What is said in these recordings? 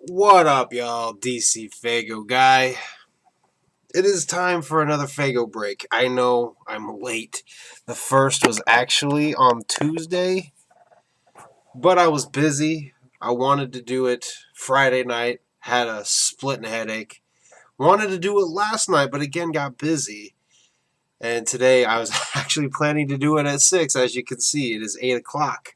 What up, y'all? DCFAYGOGUY. It is time for another Faygo break. I know I'm late. The first was actually on Tuesday, but I was busy. I wanted to do it Friday night, had a splitting headache. Wanted to do it last night, but again got busy. And today I was actually planning to do it at 6. As you can see, it is 8 o'clock.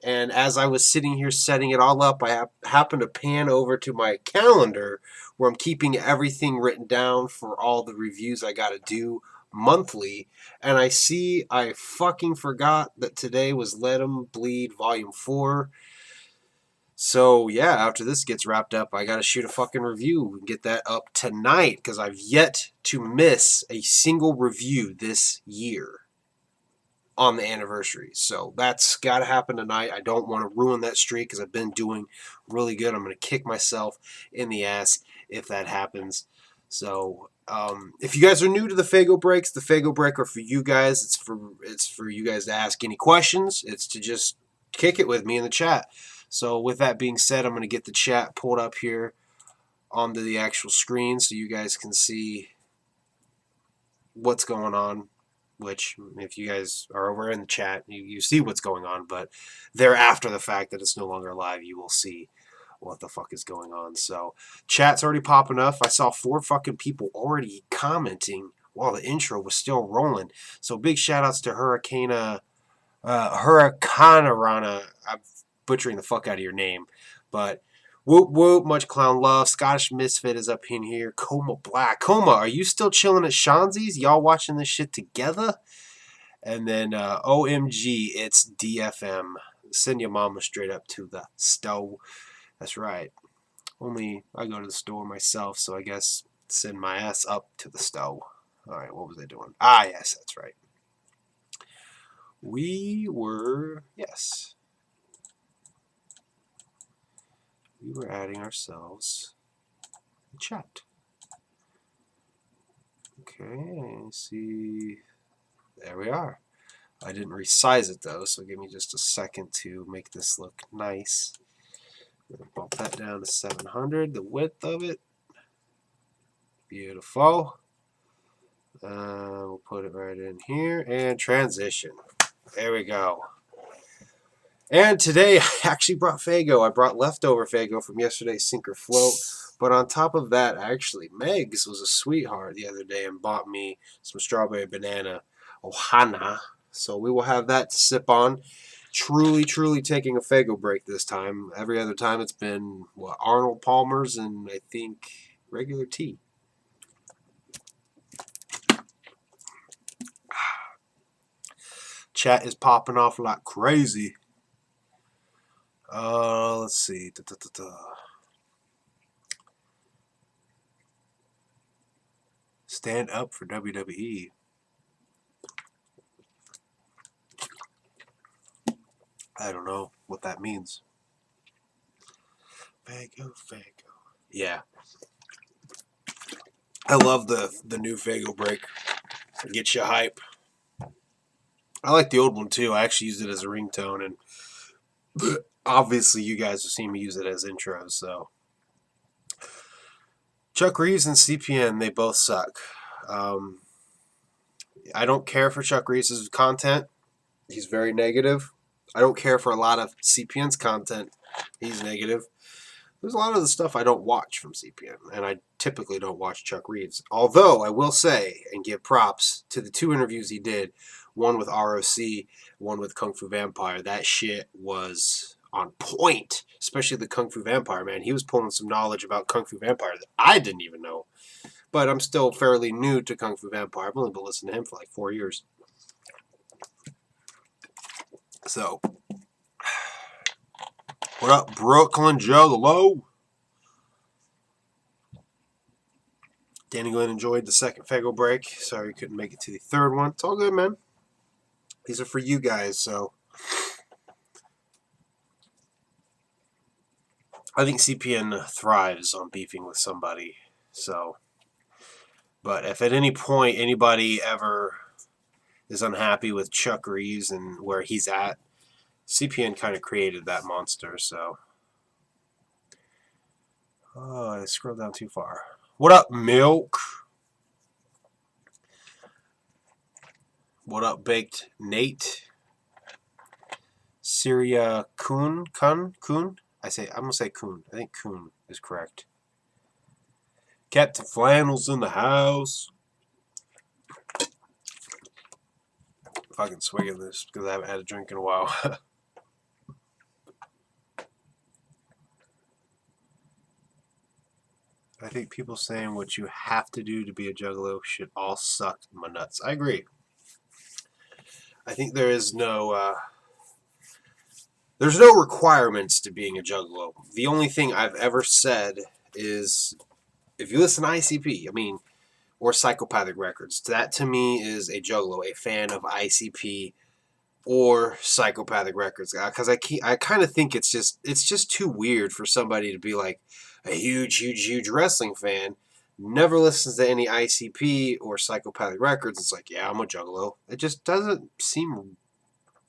And as I was sitting here setting it all up, I happened to pan over to my calendar where I'm keeping everything written down for all the reviews I got to do monthly. And I see I fucking forgot that today was Let 'Em Bleed Volume 4. So, yeah, after this gets wrapped up, I got to shoot a fucking review and get that up tonight because I've yet to miss a single review this year on the anniversary. So that's got to happen tonight. I don't want to ruin that streak because I've been doing really good. I'm going to kick myself in the ass if that happens. So if you guys are new to the Faygo breaks, the Faygo break are for you guys. It's for you guys to ask any questions. It's to just kick it with me in the chat. So with that being said, I'm going to get the chat pulled up here onto the actual screen so you guys can see what's going on. Which, if you guys are over in the chat, you see what's going on, but thereafter the fact that it's no longer live, you will see what the fuck is going on. So, chat's already popping up. I saw 4 fucking people already commenting while the intro was still rolling. So, big shout outs to Hurricanarana. I'm butchering the fuck out of your name, but whoop whoop, much clown love. Scottish Misfit is up in here. Coma Black. Coma, are you still chilling at Shanzi's? Y'all watching this shit together? And then OMG, it's DFM. Send your mama straight up to the stove. That's right. Only I go to the store myself, so I guess send my ass up to the stove. All right, what was I doing? Ah, yes, that's right. Yes. We were adding ourselves a chat. Okay, see. There we are. I didn't resize it though, so give me just a second to make this look nice. I'm going to bump that down to 700, the width of it. Beautiful. We'll put it right in here and transition. There we go. And today I actually brought Faygo. I brought leftover Faygo from yesterday's Sink or Float. But on top of that, actually, Megs was a sweetheart the other day and bought me some strawberry banana ohana. So we will have that to sip on. Truly taking a Faygo break this time. Every other time it's been, what, Arnold Palmer's and I think regular tea. Chat is popping off like crazy. Let's see. Stand up for WWE. I don't know what that means. Faygo. Yeah. I love the new Faygo break. It gets you hype. I like the old one too. I actually used it as a ringtone, and obviously you guys have seen me use it as intros. So Chuck Reeves and CPN, they both suck. I don't care for Chuck Reeves' content. He's very negative. I don't care for a lot of CPN's content. He's negative. There's a lot of the stuff I don't watch from CPN, and I typically don't watch Chuck Reeves. Although I will say and give props to the 2 interviews he did, one with ROC, one with Kung Fu Vampire. That shit was on point, especially the Kung Fu Vampire, man. He was pulling some knowledge about Kung Fu Vampire that I didn't even know. But I'm still fairly new to Kung Fu Vampire. I've only been listening to him for like 4 years. So, what up, Brooklyn Juggalo? Danny Glenn enjoyed the second Faygo break. Sorry he couldn't make it to the third one. It's all good, man. These are for you guys, so. I think CPN thrives on beefing with somebody, so. But if at any point anybody ever is unhappy with Chuck Reeves and where he's at, CPN kind of created that monster, so. Oh, I scrolled down too far. What up, Milk? What up, Baked Nate? Syria Kun? Kun? I'm gonna say Kun. I think Kun is correct. Captain Flannel's in the house. Fucking swigging this because I haven't had a drink in a while. I think people saying what you have to do to be a juggalo should all suck my nuts. I agree. I think there's no requirements to being a juggalo. The only thing I've ever said is, if you listen to ICP, or Psychopathic Records, that to me is a juggalo, a fan of ICP or Psychopathic Records, because I kind of think it's just too weird for somebody to be like a huge wrestling fan, never listens to any ICP or Psychopathic Records. It's like, yeah, I'm a juggalo. It just doesn't seem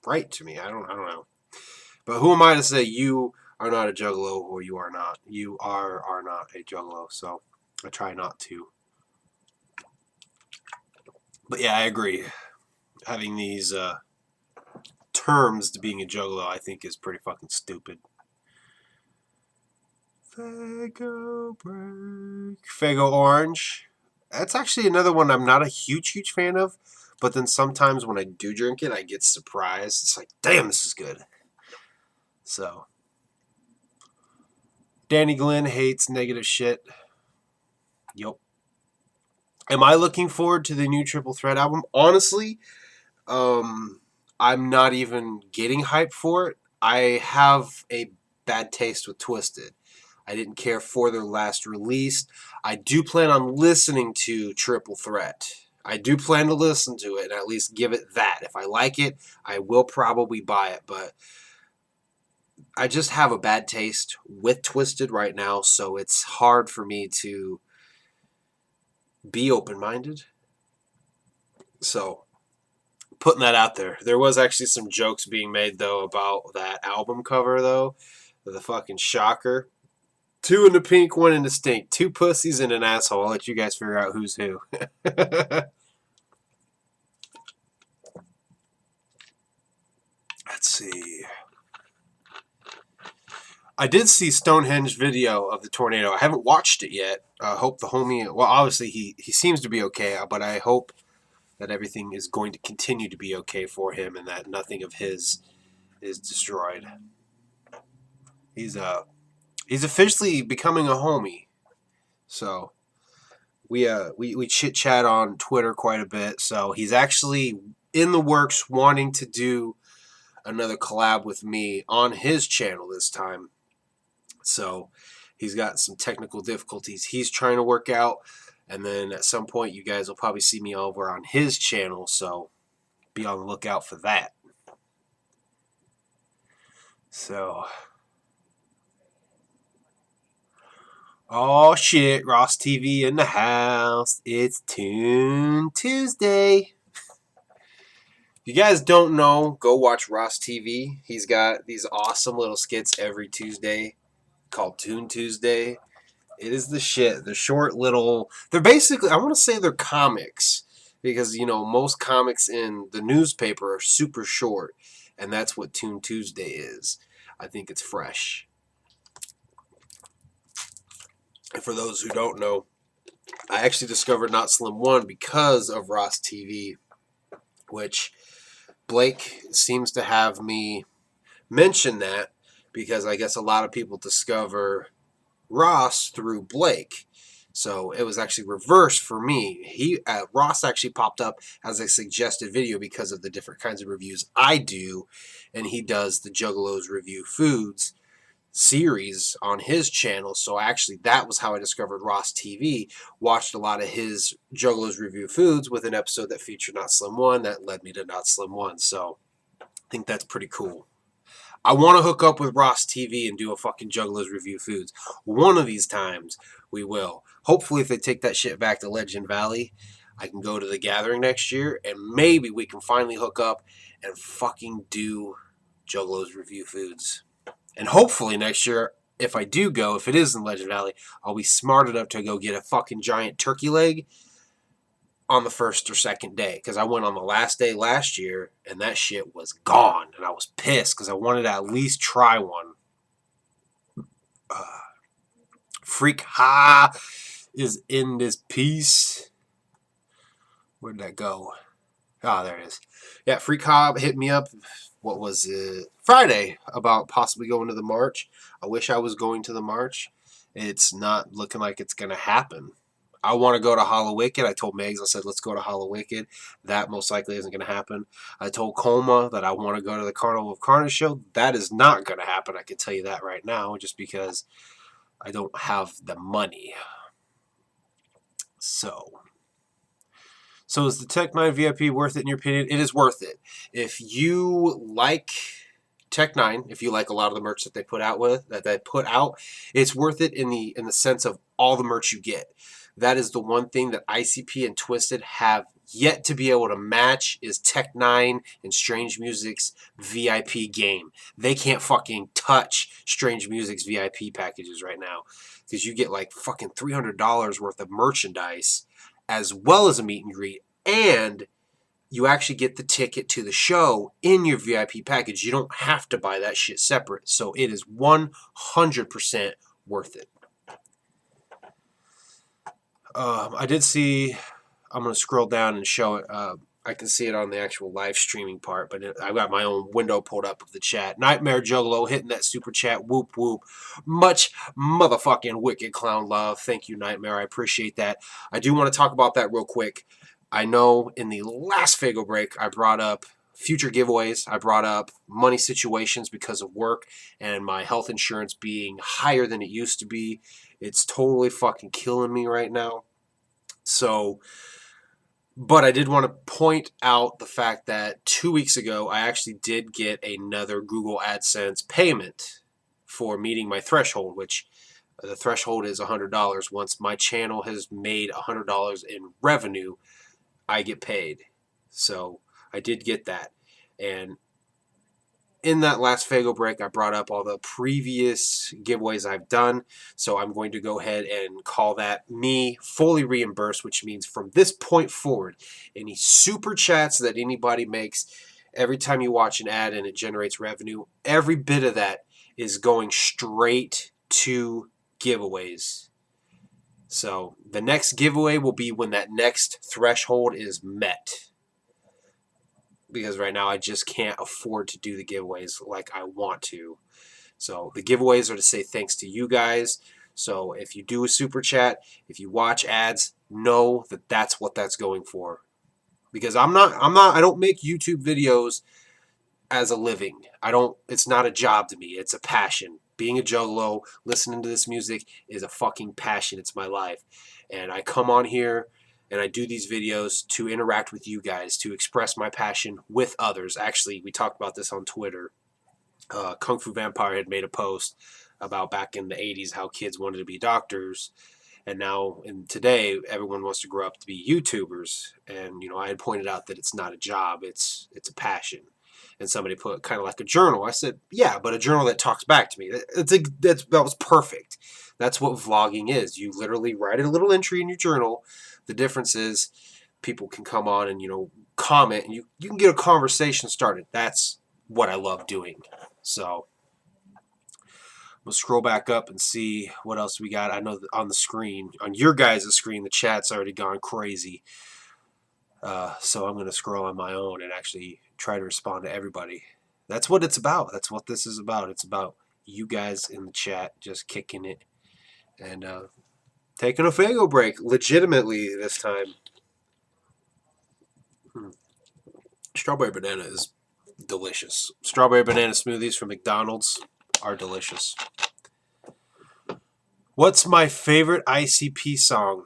right to me. I don't know. But who am I to say you are not a juggalo or you are not? You are not a juggalo. So I try not to. But yeah, I agree. Having these terms to being a juggalo, I think, is pretty fucking stupid. Faygo Break. Faygo Orange. That's actually another one I'm not a huge fan of. But then sometimes when I do drink it, I get surprised. It's like, damn, this is good. So, Danny Glenn hates negative shit. Yup. Am I looking forward to the new Triple Threat album? Honestly, I'm not even getting hyped for it. I have a bad taste with Twisted. I didn't care for their last release. I do plan on listening to Triple Threat. I do plan to listen to it and at least give it that. If I like it, I will probably buy it, but I just have a bad taste with Twisted right now, so it's hard for me to be open-minded. So, putting that out there. There was actually some jokes being made, though, about that album cover, though. The fucking shocker. 2 in the pink, 1 in the stink. 2 pussies and an asshole. I'll let you guys figure out who's who. Let's see. I did see Stonehenge video of the tornado. I haven't watched it yet. I hope the homie... Well, obviously, he seems to be okay, but I hope that everything is going to continue to be okay for him and that nothing of his is destroyed. He's officially becoming a homie. So we chit chat on Twitter quite a bit. So he's actually in the works wanting to do another collab with me on his channel this time. So he's got some technical difficulties he's trying to work out. And then at some point you guys will probably see me over on his channel. So be on the lookout for that. So... Oh shit, Ross TV in the house. It's Toon Tuesday. If you guys don't know, go watch Ross TV. He's got these awesome little skits every Tuesday called Toon Tuesday. It is the shit. They're short little... They're basically... I want to say they're comics. Because, you know, most comics in the newspaper are super short. And that's what Toon Tuesday is. I think it's fresh. And for those who don't know, I actually discovered Not Slim 1 because of Ross TV, which Blake seems to have me mention that because I guess a lot of people discover Ross through Blake. So it was actually reversed for me. Ross actually popped up as a suggested video because of the different kinds of reviews I do, and he does the Juggalos Review Foods series on his channel. So actually that was how I discovered Ross TV. Watched a lot of his Juggalos Review Foods with an episode that featured Not Slim 1 that led me to Not Slim 1. So I think that's pretty cool. I want to hook up with Ross TV and do a fucking Juggalos Review Foods. One of these times we will. Hopefully if they take that shit back to Legend Valley, I can go to the gathering next year and maybe we can finally hook up and fucking do Juggalos Review Foods. And hopefully next year if I do go, if it is in Legend Valley, I'll be smart enough to go get a fucking giant turkey leg on the first or second day, because I went on the last day last year and that shit was gone, and I was pissed because I wanted to at least try one. Freak Ha is in this piece. Where'd that go? Ah, there it is. Yeah, Freak Ha hit me up. What was it? Friday, about possibly going to the march. I wish I was going to the march. It's not looking like it's gonna happen. I want to go to Hollow Wicked. I told Megs, I said, let's go to Hollow Wicked. That most likely isn't going to happen. I told Coma that I want to go to the Carnival of Carnage show. That is not going to happen. I can tell you that right now, just because I don't have the money. So is the Tech 9 VIP worth it in your opinion? It is worth it. If you like Tech 9, if you like a lot of the merch that they put out, it's worth it in the sense of all the merch you get. That is the one thing that ICP and Twisted have yet to be able to match, is Tech 9 and Strange Music's VIP game. They can't fucking touch Strange Music's VIP packages right now, because you get like fucking $300 worth of merchandise as well as a meet and greet, and you actually get the ticket to the show in your VIP package. You don't have to buy that shit separate. So it is 100% worth it. I did see, I'm going to scroll down and show it. I can see it on the actual live streaming part, but I've got my own window pulled up of the chat. Nightmare Juggalo hitting that super chat. Whoop, whoop. Much motherfucking wicked clown love. Thank you, Nightmare. I appreciate that. I do want to talk about that real quick. I know in the last Faygo Break, I brought up future giveaways. I brought up money situations because of work and my health insurance being higher than it used to be. It's totally fucking killing me right now. So, but I did want to point out the fact that 2 weeks ago, I actually did get another Google AdSense payment for meeting my threshold, which the threshold is $100. Once my channel has made $100 in revenue, I get paid. So I did get that. And in that last Faygo Break, I brought up all the previous giveaways I've done. So I'm going to go ahead and call that me fully reimbursed, which means from this point forward, any super chats that anybody makes, every time you watch an ad and it generates revenue, every bit of that is going straight to giveaways. So the next giveaway will be when that next threshold is met. Because right now I just can't afford to do the giveaways like I want to. So the giveaways are to say thanks to you guys. So if you do a super chat, if you watch ads, know that that's what that's going for. Because I don't make YouTube videos as a living. It's not a job to me. It's a passion. Being a juggalo, listening to this music is a fucking passion. It's my life. And I come on here and I do these videos to interact with you guys, to express my passion with others. Actually, we talked about this on Twitter. Kung Fu Vampire had made a post about back in the 80s how kids wanted to be doctors. And now, today, everyone wants to grow up to be YouTubers. And, I had pointed out that it's not a job. It's a passion. And somebody put kind of like a journal. I said, yeah, but a journal that talks back to me. That was perfect. That's what vlogging is. You literally write a little entry in your journal. The difference is people can come on and, comment, and you can get a conversation started. That's what I love doing. So we'll scroll back up and see what else we got. I know that on the screen, on your guys' screen, the chat's already gone crazy. So I'm going to scroll on my own and actually try to respond to everybody. That's what it's about. That's what this is about. It's about you guys in the chat just kicking it and taking a Faygo break legitimately this time. Strawberry banana is delicious. Strawberry banana smoothies from McDonald's are delicious. What's my favorite ICP song?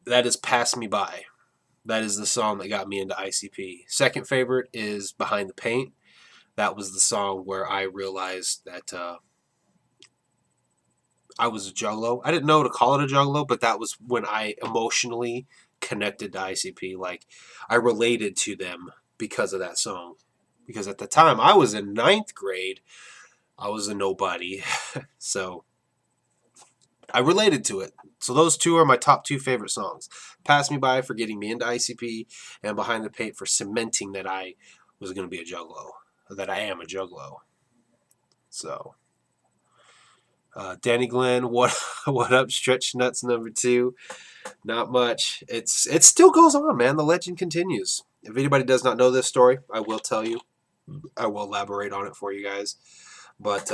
That is Pass Me By. That is the song that got me into ICP. Second favorite is Behind the Paint. That was the song where I realized that I was a juggalo. I didn't know to call it a juggalo, but that was when I emotionally connected to ICP. Like, I related to them because of that song. Because at the time, I was in 9th grade. I was a nobody. So I related to it. So those two are my top two favorite songs. Pass Me By for getting me into ICP, and Behind the Paint for cementing that I was going to be a Juggalo, or that I am a Juggalo. So, Danny Glenn, what up? Stretch Nuts #2. Not much. It still goes on, man. The legend continues. If anybody does not know this story, I will tell you. I will elaborate on it for you guys. But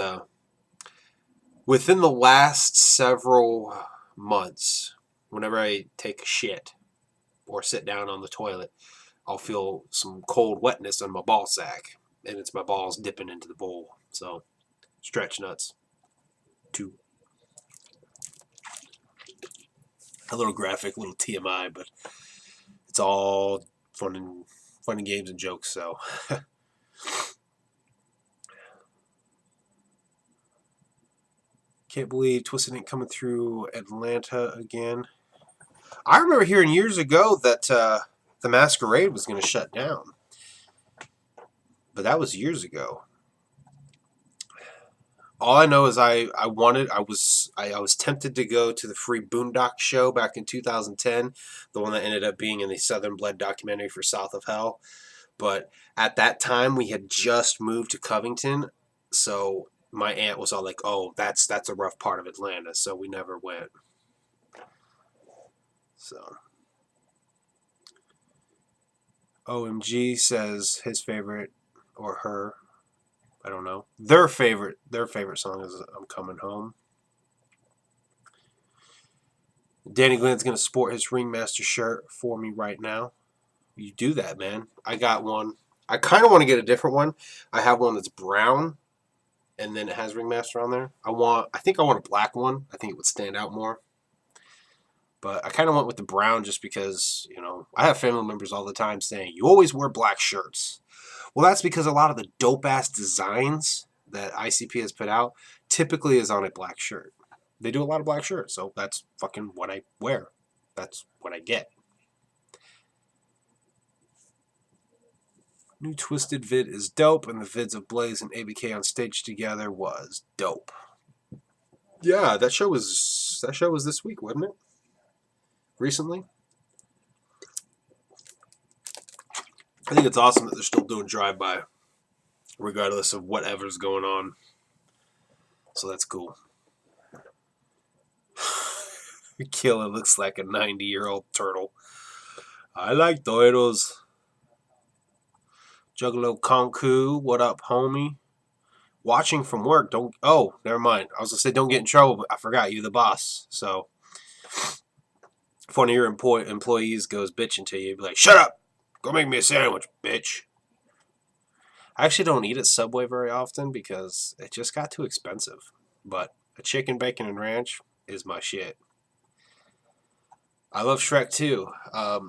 within the last several months, whenever I take a shit or sit down on the toilet, I'll feel some cold wetness on my ball sack, and it's my balls dipping into the bowl. So, Stretch Nuts 2. A little graphic, little TMI, but it's all fun and games and jokes. So, can't believe Twisted ain't coming through Atlanta again. I remember hearing years ago that the Masquerade was going to shut down, but that was years ago. All I know is I was tempted to go to the free Boondock show back in 2010, the one that ended up being in the Southern Blood documentary for South of Hell. But at that time, we had just moved to Covington, so my aunt was all like, "Oh, that's a rough part of Atlanta," so we never went. So, OMG says his favorite, or her, I don't know, their favorite song is "I'm Coming Home." Danny Glenn's gonna sport his Ringmaster shirt for me right now. You do that, man. I got one. I kind of want to get a different one. I have one that's brown, and then it has Ringmaster on there. I think I want a black one. I think it would stand out more. But I kind of went with the brown just because, I have family members all the time saying, "You always wear black shirts." Well, that's because a lot of the dope-ass designs that ICP has put out typically is on a black shirt. They do a lot of black shirts, so that's fucking what I wear. That's what I get. New Twisted vid is dope, and the vids of Blaze and ABK on stage together was dope. Yeah, that show was this week, wasn't it? Recently. I think it's awesome that they're still doing drive-by, regardless of whatever's going on. So that's cool. Killer looks like a 90-year-old turtle. I like toros. Juggalo Konku, what up, homie? Watching from work, never mind. I was going to say don't get in trouble, but I forgot you the boss. So, if one of your employees goes bitching to you, be like, "Shut up! Go make me a sandwich, bitch." I actually don't eat at Subway very often because it just got too expensive. But a chicken, bacon, and ranch is my shit. I love Shrek 2.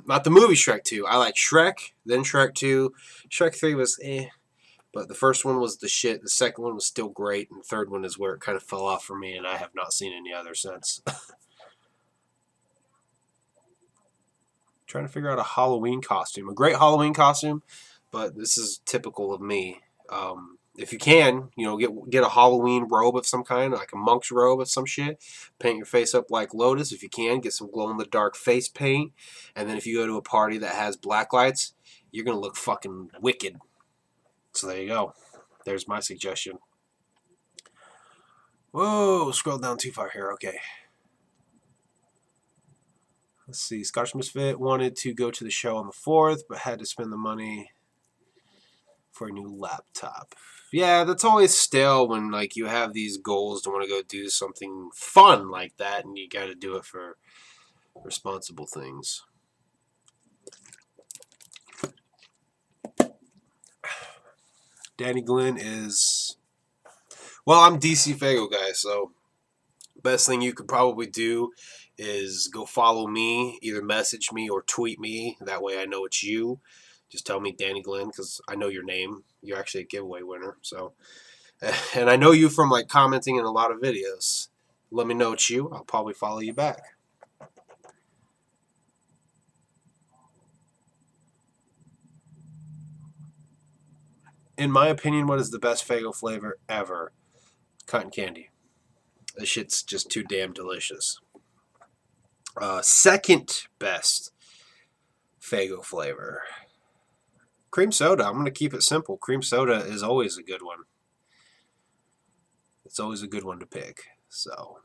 Not the movie Shrek 2. I like Shrek, then Shrek 2. Shrek 3 was eh. But the first one was the shit. The second one was still great. And the third one is where it kind of fell off for me. And I have not seen any other since. Trying to figure out a Halloween costume. A great Halloween costume. But this is typical of me. If you can, get a Halloween robe of some kind, like a monk's robe of some shit. Paint your face up like Lotus. If you can, get some glow-in-the-dark face paint. And then if you go to a party that has black lights, you're going to look fucking wicked. So there you go. There's my suggestion. Whoa, scroll down too far here. Okay. Let's see. Scottish Misfit wanted to go to the show on the 4th, but had to spend the money for a new laptop. Yeah, that's always stale when you have these goals to want to go do something fun like that, and you got to do it for responsible things. Danny Glenn is... Well, I'm DCFAYGOGUY, so best thing you could probably do is go follow me, either message me or tweet me. That way I know it's you. Just tell me Danny Glenn, because I know your name. You're actually a giveaway winner. So, and I know you from commenting in a lot of videos. Let me know it's you. I'll probably follow you back. In my opinion, what is the best Faygo flavor ever? Cotton candy. This shit's just too damn delicious. Second best Faygo flavor. Cream soda. I'm going to keep it simple. Cream soda is always a good one. It's always a good one to pick. So,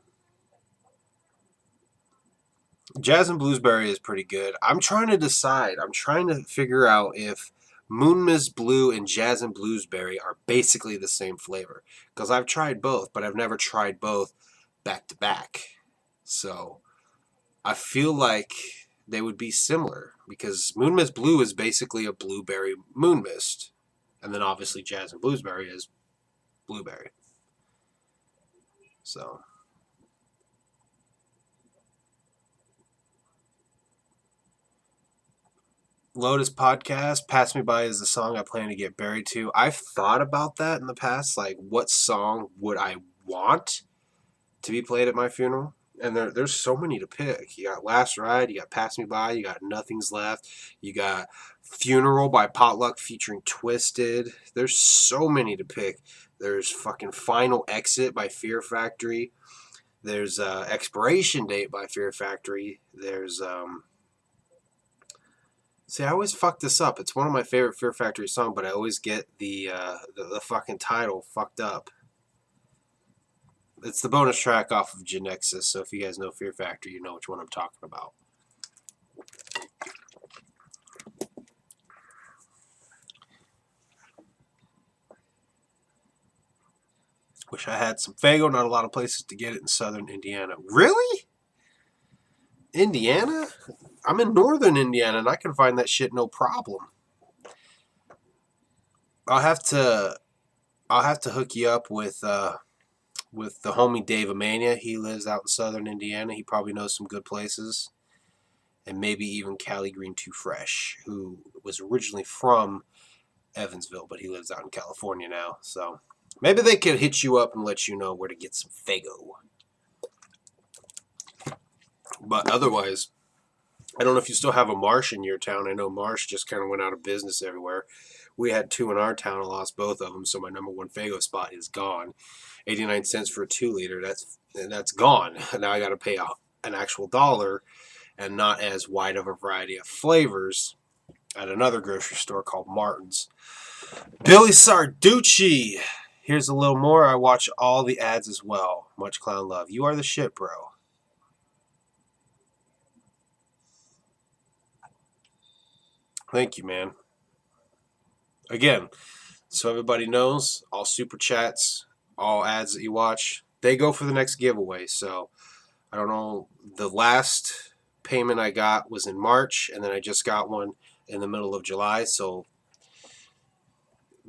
Jazz and Blueberry is pretty good. I'm trying to decide. I'm trying to figure out if Moon Mist Blue and Jazz and Blueberry are basically the same flavor. Because I've tried both, but I've never tried both back to back. So, I feel like they would be similar. Because Moon Mist Blue is basically a blueberry moon mist. And then obviously Jazz and Blueberry is blueberry. So, Lotus Podcast, Pass Me By is the song I plan to get buried to. I've thought about that in the past. Like, what song would I want to be played at my funeral? And there's so many to pick. You got Last Ride, you got Pass Me By, you got Nothing's Left, you got Funeral by Potluck featuring Twisted. There's so many to pick. There's fucking Final Exit by Fear Factory. There's Expiration Date by Fear Factory. There's see, I always fuck this up. It's one of my favorite Fear Factory songs, but I always get the fucking title fucked up. It's the bonus track off of Genexus, so if you guys know Fear Factory, you know which one I'm talking about. Wish I had some Faygo. Not a lot of places to get it in southern Indiana. Really? Indiana? I'm in northern Indiana, and I can find that shit no problem. I'll have to hook you up with the homie Dave Amania. He lives out in southern Indiana. He probably knows some good places. And maybe even Cali Green Too Fresh, who was originally from Evansville, but he lives out in California now. So maybe they could hit you up and let you know where to get some Faygo. But otherwise, I don't know if you still have a Marsh in your town. I know Marsh just kind of went out of business everywhere. We had two in our town and lost both of them, so my number one Faygo spot is gone. 89 cents for a 2-liter. That's gone. Now I got to pay an actual dollar and not as wide of a variety of flavors at another grocery store called Martin's. Billy Sarducci. Here's a little more. I watch all the ads as well. Much clown love. You are the shit, bro. Thank you, man. Again, so everybody knows, all super chats, all ads that you watch, they go for the next giveaway. So, I don't know, the last payment I got was in March, and then I just got one in the middle of July. So,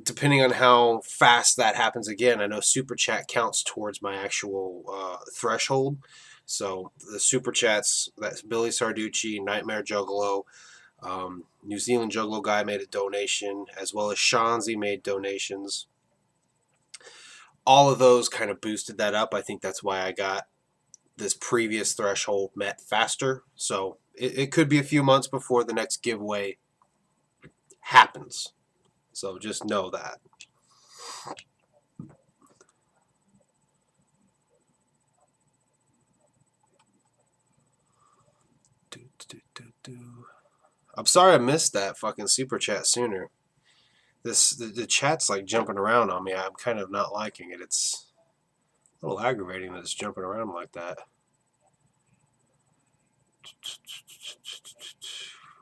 depending on how fast that happens again, I know super chat counts towards my actual threshold. So, the super chats, that's Billy Sarducci, Nightmare Juggalo, New Zealand Juggalo guy made a donation, as well as Shanzi made donations. All of those kind of boosted that up. I think that's why I got this previous threshold met faster. So it could be a few months before the next giveaway happens. So just know that. I'm sorry I missed that fucking super chat sooner. The chat's like jumping around on me. I'm kind of not liking it. It's a little aggravating that it's jumping around like that.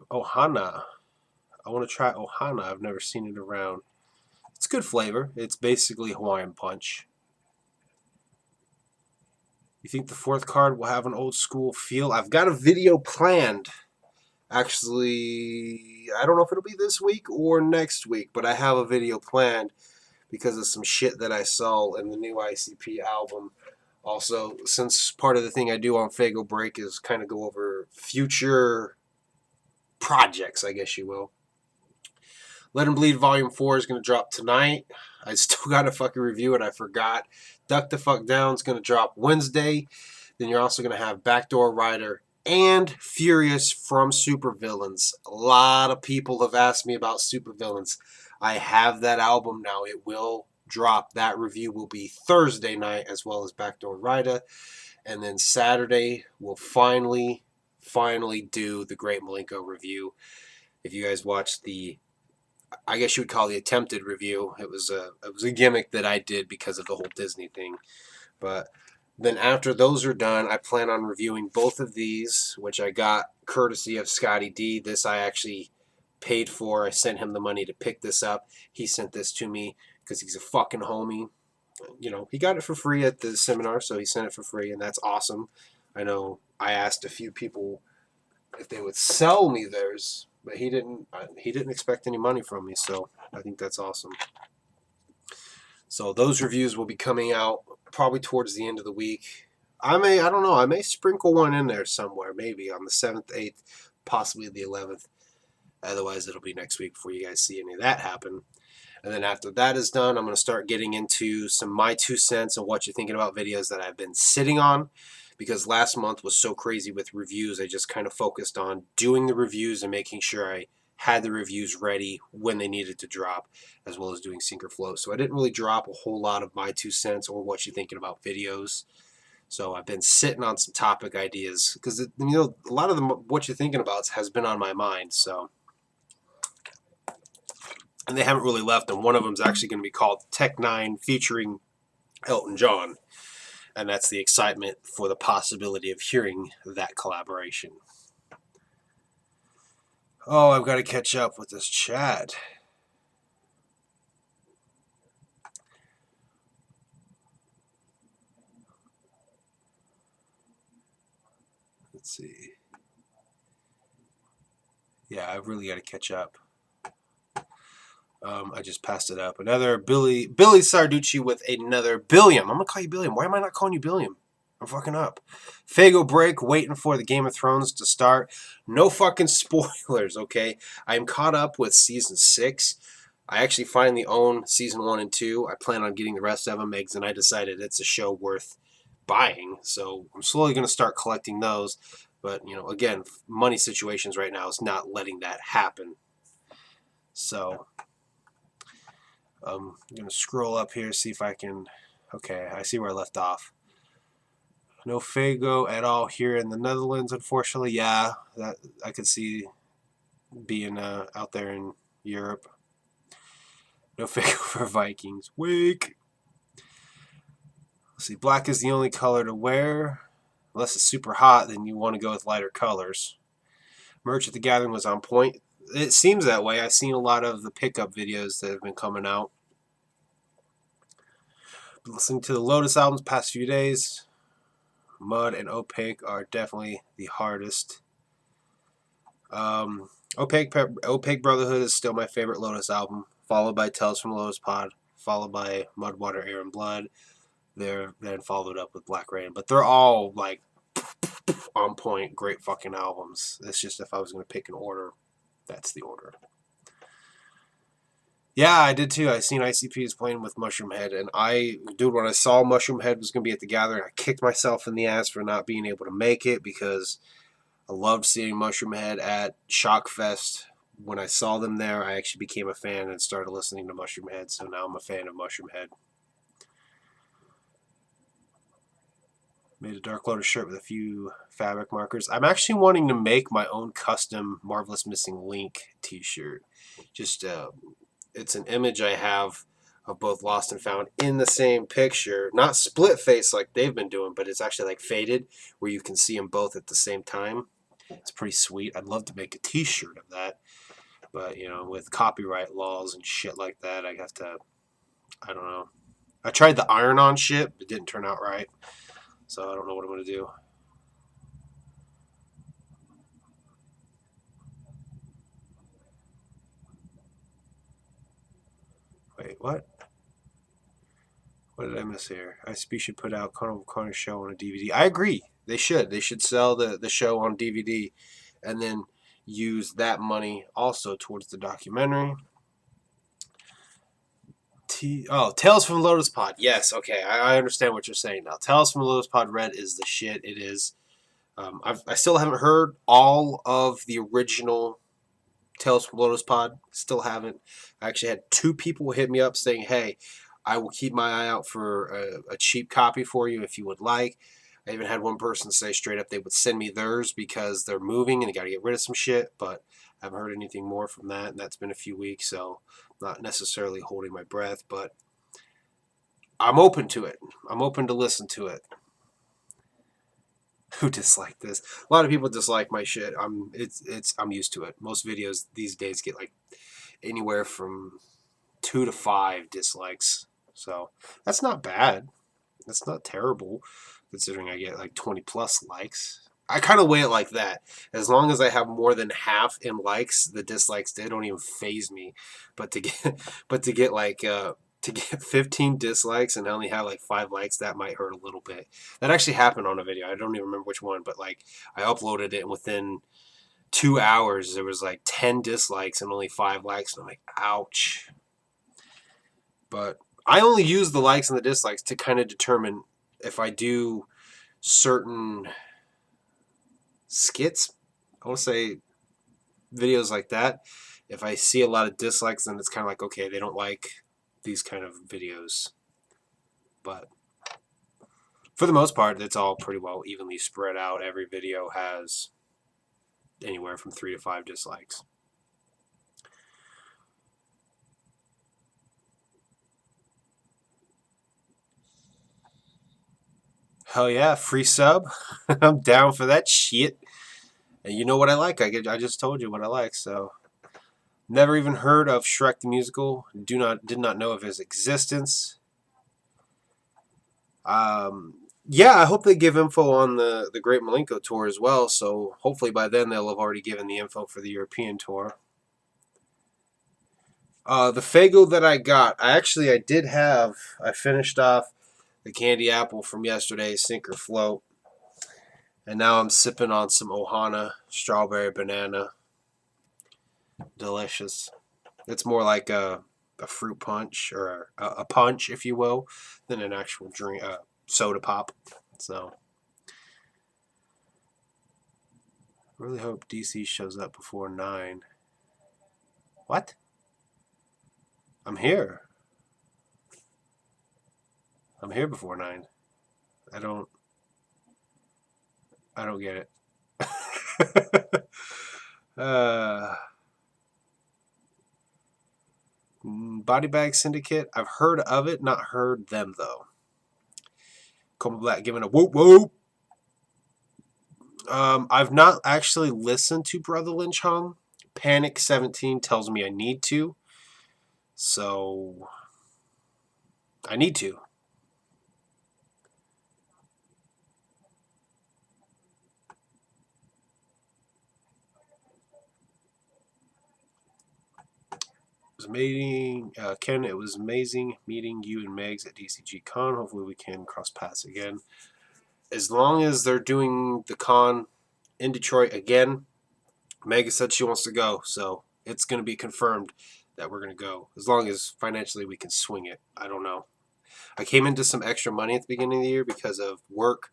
Ohana. I want to try Ohana. I've never seen it around. It's good flavor. It's basically Hawaiian Punch. You think the fourth card will have an old school feel? I've got a video planned. Actually, I don't know if it'll be this week or next week, but I have a video planned because of some shit that I saw in the new ICP album. Also, since part of the thing I do on Faygo Break is kind of go over future projects, I guess you will. Let 'Em Bleed Volume 4 is going to drop tonight. I still got to fucking review it. I forgot. Duck the Fuck Down is going to drop Wednesday. Then you're also going to have Backdoor Rider and Furious from Supervillains. A lot of people have asked me about Supervillains. I have that album now. It will drop. That review will be Thursday night, as well as Backdoor Rida. And then Saturday, we'll finally do the Great Malenko review. If you guys watched the, I guess you would call the attempted review, it was a gimmick that I did because of the whole Disney thing. But then after those are done, I plan on reviewing both of these, which I got courtesy of Scotty D. This I actually paid for. I sent him the money to pick this up. He sent this to me because he's a fucking homie. You know, he got it for free at the seminar, so he sent it for free, and that's awesome. I know I asked a few people if they would sell me theirs, but he didn't expect any money from me, so I think that's awesome. So those reviews will be coming out probably towards the end of the week. I don't know, I may sprinkle one in there somewhere, maybe on the 7th, 8th, possibly the 11th. Otherwise, it'll be next week before you guys see any of that happen. And then after that is done, I'm going to start getting into some my 2 cents and what you're thinking about videos that I've been sitting on. Because last month was so crazy with reviews, I just kind of focused on doing the reviews and making sure I had the reviews ready when they needed to drop, as well as doing Sink or Float. So I didn't really drop a whole lot of my 2 cents or what you're thinking about videos. So I've been sitting on some topic ideas because, you know, a lot of them, what you're thinking about has been on my mind. So, and they haven't really left, and one of them is actually going to be called Tech 9 featuring Elton John. And that's the excitement for the possibility of hearing that collaboration. Oh, I've got to catch up with this chat. Let's see. Yeah, I've really got to catch up. I just passed it up. Another Billy Sarducci with another Billiam. I'm going to call you Billiam. Why am I not calling you Billiam? I'm fucking up. Faygo Break, waiting for the Game of Thrones to start. No fucking spoilers, okay? I'm caught up with Season 6. I actually finally own Season 1 and 2. I plan on getting the rest of them, Megs, and I decided it's a show worth buying. So I'm slowly going to start collecting those. But, you know, again, money situations right now is not letting that happen. So I'm going to scroll up here, see if I can... Okay, I see where I left off. No Faygo at all here in the Netherlands, unfortunately. Yeah, that I could see being out there in Europe. No Faygo for Vikings. Weak. Let's see, black is the only color to wear. Unless it's super hot, then you want to go with lighter colors. Merch at the Gathering was on point. It seems that way. I've seen a lot of the pickup videos that have been coming out. Been listening to the Lotus albums past few days. Mud and Opaque are definitely the hardest. Opaque Brotherhood is still my favorite Lotus album, followed by Tales from Lotus Pod, followed by Mud, Water, Air, and Blood. They're then followed up with Black Rain. But they're all like on point, great fucking albums. It's just if I was going to pick an order, that's the order. Yeah, I did too. I seen ICPs playing with Mushroom Head, and dude, when I saw Mushroom Head was going to be at the Gathering, I kicked myself in the ass for not being able to make it because I loved seeing Mushroom Head at Shockfest. When I saw them there, I actually became a fan and started listening to Mushroom Head, so now I'm a fan of Mushroom Head. Made a Dark Lotus shirt with a few fabric markers. I'm actually wanting to make my own custom Marvelous Missing Link t-shirt. Just, it's an image I have of both Lost and Found in the same picture. Not split face like they've been doing, but it's actually like faded, where you can see them both at the same time. It's pretty sweet. I'd love to make a t-shirt of that. But, you know, with copyright laws and shit like that, I have to, I don't know. I tried the iron-on shit, but it didn't turn out right. So I don't know what I'm going to do. Wait, what? What did I miss here? ICP should put out Carnival Corner show on a DVD. I agree. They should. They should sell the show on DVD and then use that money also towards the documentary. Tales from Lotus Pod. Yes, okay. I understand what you're saying now. Tales from Lotus Pod Red is the shit. It is. I still haven't heard all of the original Tales from Lotus Pod. Still haven't. I actually had 2 people hit me up saying, hey, I will keep my eye out for a cheap copy for you if you would like. I even had one person say straight up they would send me theirs because they're moving and they got to get rid of some shit, but I haven't heard anything more from that, and that's been a few weeks, so not necessarily holding my breath, but I'm open to it. I'm open to listen to it. Who disliked this? A lot of people dislike my shit. I'm used to it. Most videos these days get like anywhere from 2 to 5 dislikes. So that's not bad. That's not terrible, considering I get like 20 plus likes. I kind of weigh it like that. As long as I have more than half in likes, the dislikes, they don't even faze me. But to get like to get 15 dislikes and only have like 5 likes, that might hurt a little bit. That actually happened on a video. I don't even remember which one, but like I uploaded it and within 2 hours there was like 10 dislikes and only 5 likes, and I'm like, ouch. But I only use the likes and the dislikes to kind of determine if I do certain skits, I want to say videos like that. If I see a lot of dislikes, then it's kind of like, okay, they don't like these kind of videos. But for the most part, it's all pretty well evenly spread out. Every video has anywhere from 3 to 5 dislikes. Hell yeah, free sub. I'm down for that shit. And you know what I like. I just told you what I like. So, never even heard of Shrek the Musical. Did not know of his existence. Yeah, I hope they give info on the Great Malenko tour as well. So hopefully by then they'll have already given the info for the European tour. The Faygo that I got, I finished off the candy apple from yesterday's Sink or Float. And now I'm sipping on some Ohana strawberry banana. Delicious. It's more like a fruit punch, or a punch, if you will, than an actual drink, soda pop. So, really hope DC shows up before 9. What? I'm here. I'm here before 9. I don't get it. Body Bag Syndicate. I've heard of it, not heard them though. Cobra Black giving a whoop whoop. I've not actually listened to Brother Lynch Hung. Panic 17 tells me I need to. So I need to. It was amazing, Ken. It was amazing meeting you and Megs at DCG Con. Hopefully we can cross paths again. As long as they're doing the con in Detroit again, Megs said she wants to go, so it's going to be confirmed that we're going to go. As long as financially we can swing it. I don't know. I came into some extra money at the beginning of the year because of work.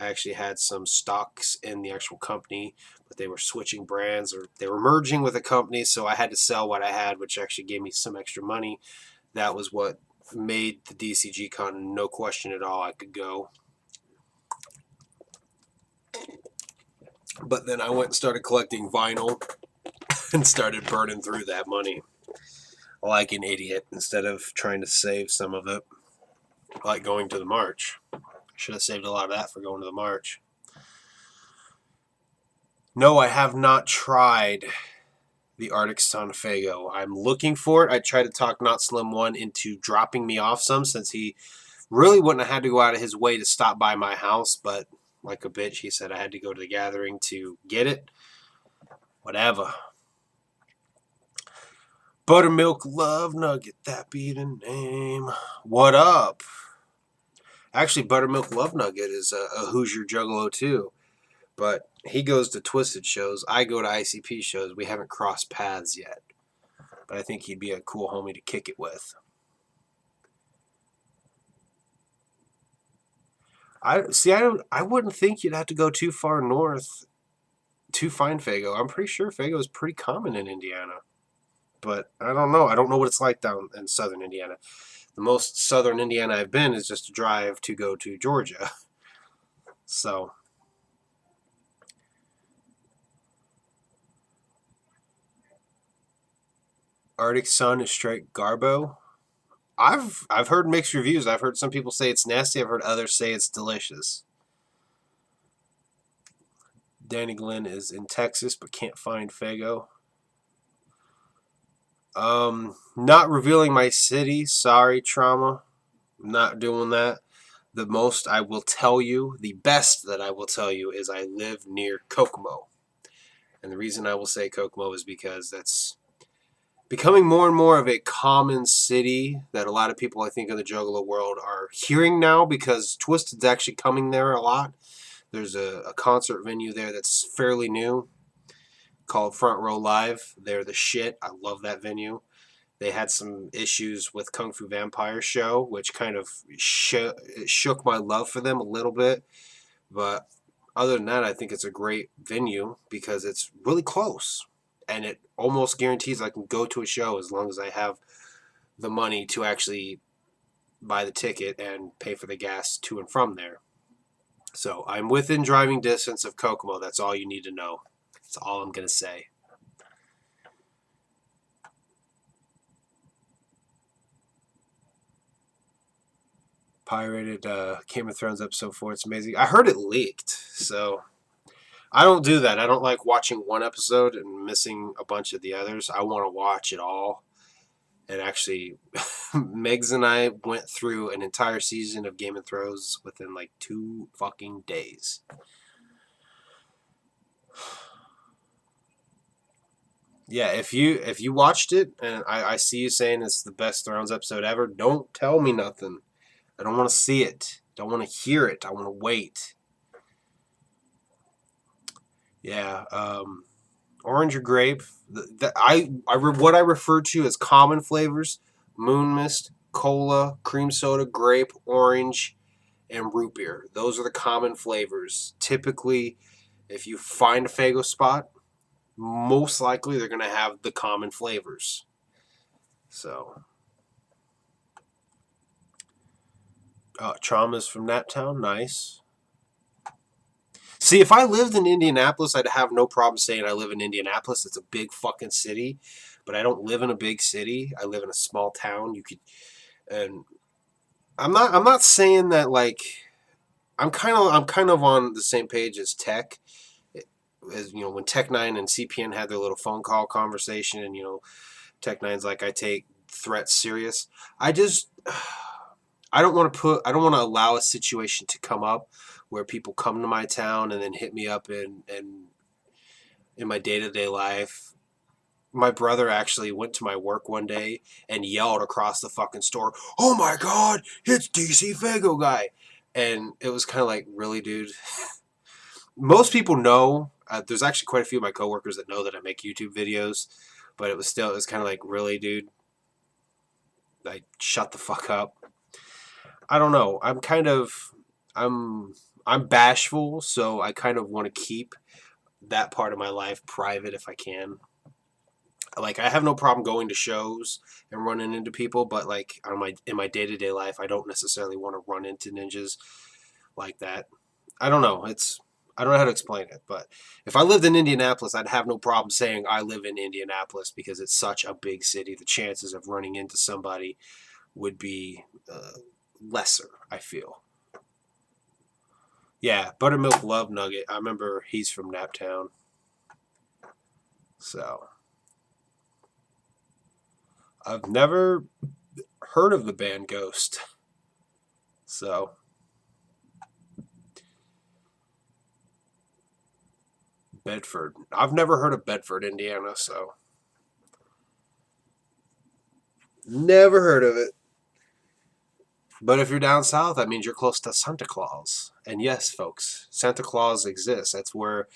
I actually had some stocks in the actual company, but they were switching brands, or they were merging with a company, so I had to sell what I had, which actually gave me some extra money. That was what made the DCG Con, no question at all, I could go. But then I went and started collecting vinyl and started burning through that money like an idiot instead of trying to save some of it, like going to the March. Should have saved a lot of that for going to the March. No, I have not tried the Artic Sun Faygo. I'm looking for it. I tried to talk Not Slim 1 into dropping me off some, since he really wouldn't have had to go out of his way to stop by my house, but like a bitch, he said I had to go to the gathering to get it. Whatever. Buttermilk Love Nugget, that be the name. What up? Actually, Buttermilk Love Nugget is a Hoosier Juggalo too. But he goes to Twisted shows. I go to ICP shows. We haven't crossed paths yet. But I think he'd be a cool homie to kick it with. I wouldn't think you'd have to go too far north to find Faygo. I'm pretty sure Faygo is pretty common in Indiana. But I don't know. I don't know what it's like down in southern Indiana. The most southern Indiana I've been is just a drive to go to Georgia. So, Artic Sun is straight garbo. I've heard mixed reviews. I've heard some people say it's nasty. I've heard others say it's delicious. Danny Glenn is in Texas but can't find Faygo. Not revealing my city. Sorry, Trauma. I'm not doing that. The most I will tell you, the best that I will tell you, is I live near Kokomo. And the reason I will say Kokomo is because that's becoming more and more of a common city that a lot of people, I think, in the Juggalo world are hearing now, because Twisted's actually coming there a lot. There's a concert venue there that's fairly new called Front Row Live. They're the shit. I love that venue. They had some issues with Kung Fu Vampire show, which kind of shook my love for them a little bit. But other than that, I think it's a great venue because it's really close. And it almost guarantees I can go to a show as long as I have the money to actually buy the ticket and pay for the gas to and from there. So I'm within driving distance of Kokomo. That's all you need to know. That's all I'm going to say. Pirated Game of Thrones episode 4. It's amazing. I heard it leaked, so I don't do that. I don't like watching one episode and missing a bunch of the others. I want to watch it all. And actually, Megs and I went through an entire season of Game of Thrones within like 2 fucking days. Yeah, if you watched it and I see you saying it's the best Thrones episode ever, don't tell me nothing. I don't want to see it. Don't want to hear it. I want to wait. Yeah, orange or grape. What I refer to as common flavors: moon mist, cola, cream soda, grape, orange, and root beer. Those are the common flavors. Typically, if you find a Faygo spot, most likely they're going to have the common flavors. So, Trauma's from Naptown. Nice. See, if I lived in Indianapolis, I'd have no problem saying I live in Indianapolis. It's a big fucking city, but I don't live in a big city. I live in a small town. And I'm not saying that like I'm kind of on the same page as Tech. As you know, when Tech Nine and CPN had their little phone call conversation, and Tech Nine's like, I take threats serious. I don't want to allow a situation to come up where people come to my town and then hit me up in my day-to-day life. My brother actually went to my work one day and yelled across the fucking store, "Oh my God, it's DCFAYGOGUY." And it was kind of like, really, dude? Most people know. There's actually quite a few of my coworkers that know that I make YouTube videos, but it was kind of like, really, dude? Like, shut the fuck up. I don't know. I'm bashful, so I kind of want to keep that part of my life private if I can. Like, I have no problem going to shows and running into people, but like in my day-to-day life, I don't necessarily want to run into ninjas like that. I don't know. I don't know how to explain it, but if I lived in Indianapolis, I'd have no problem saying I live in Indianapolis because it's such a big city. The chances of running into somebody would be lesser, I feel. Yeah, Buttermilk Love Nugget. I remember he's from Naptown. So, I've never heard of the band Ghost. So, Bedford. I've never heard of Bedford, Indiana, so. Never heard of it. But if you're down south, that means you're close to Santa Claus. And yes, folks, Santa Claus exists. That's where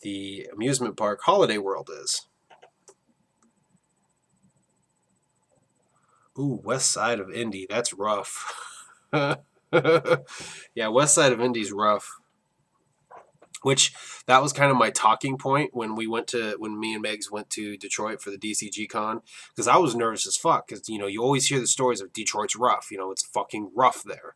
the amusement park Holiday World is. Ooh, west side of Indy. That's rough. Yeah, west side of Indy's rough. which that was kind of my talking point when me and Megs went to Detroit for the DCG Con, because I was nervous as fuck, because you always hear the stories of Detroit's rough, it's fucking rough there.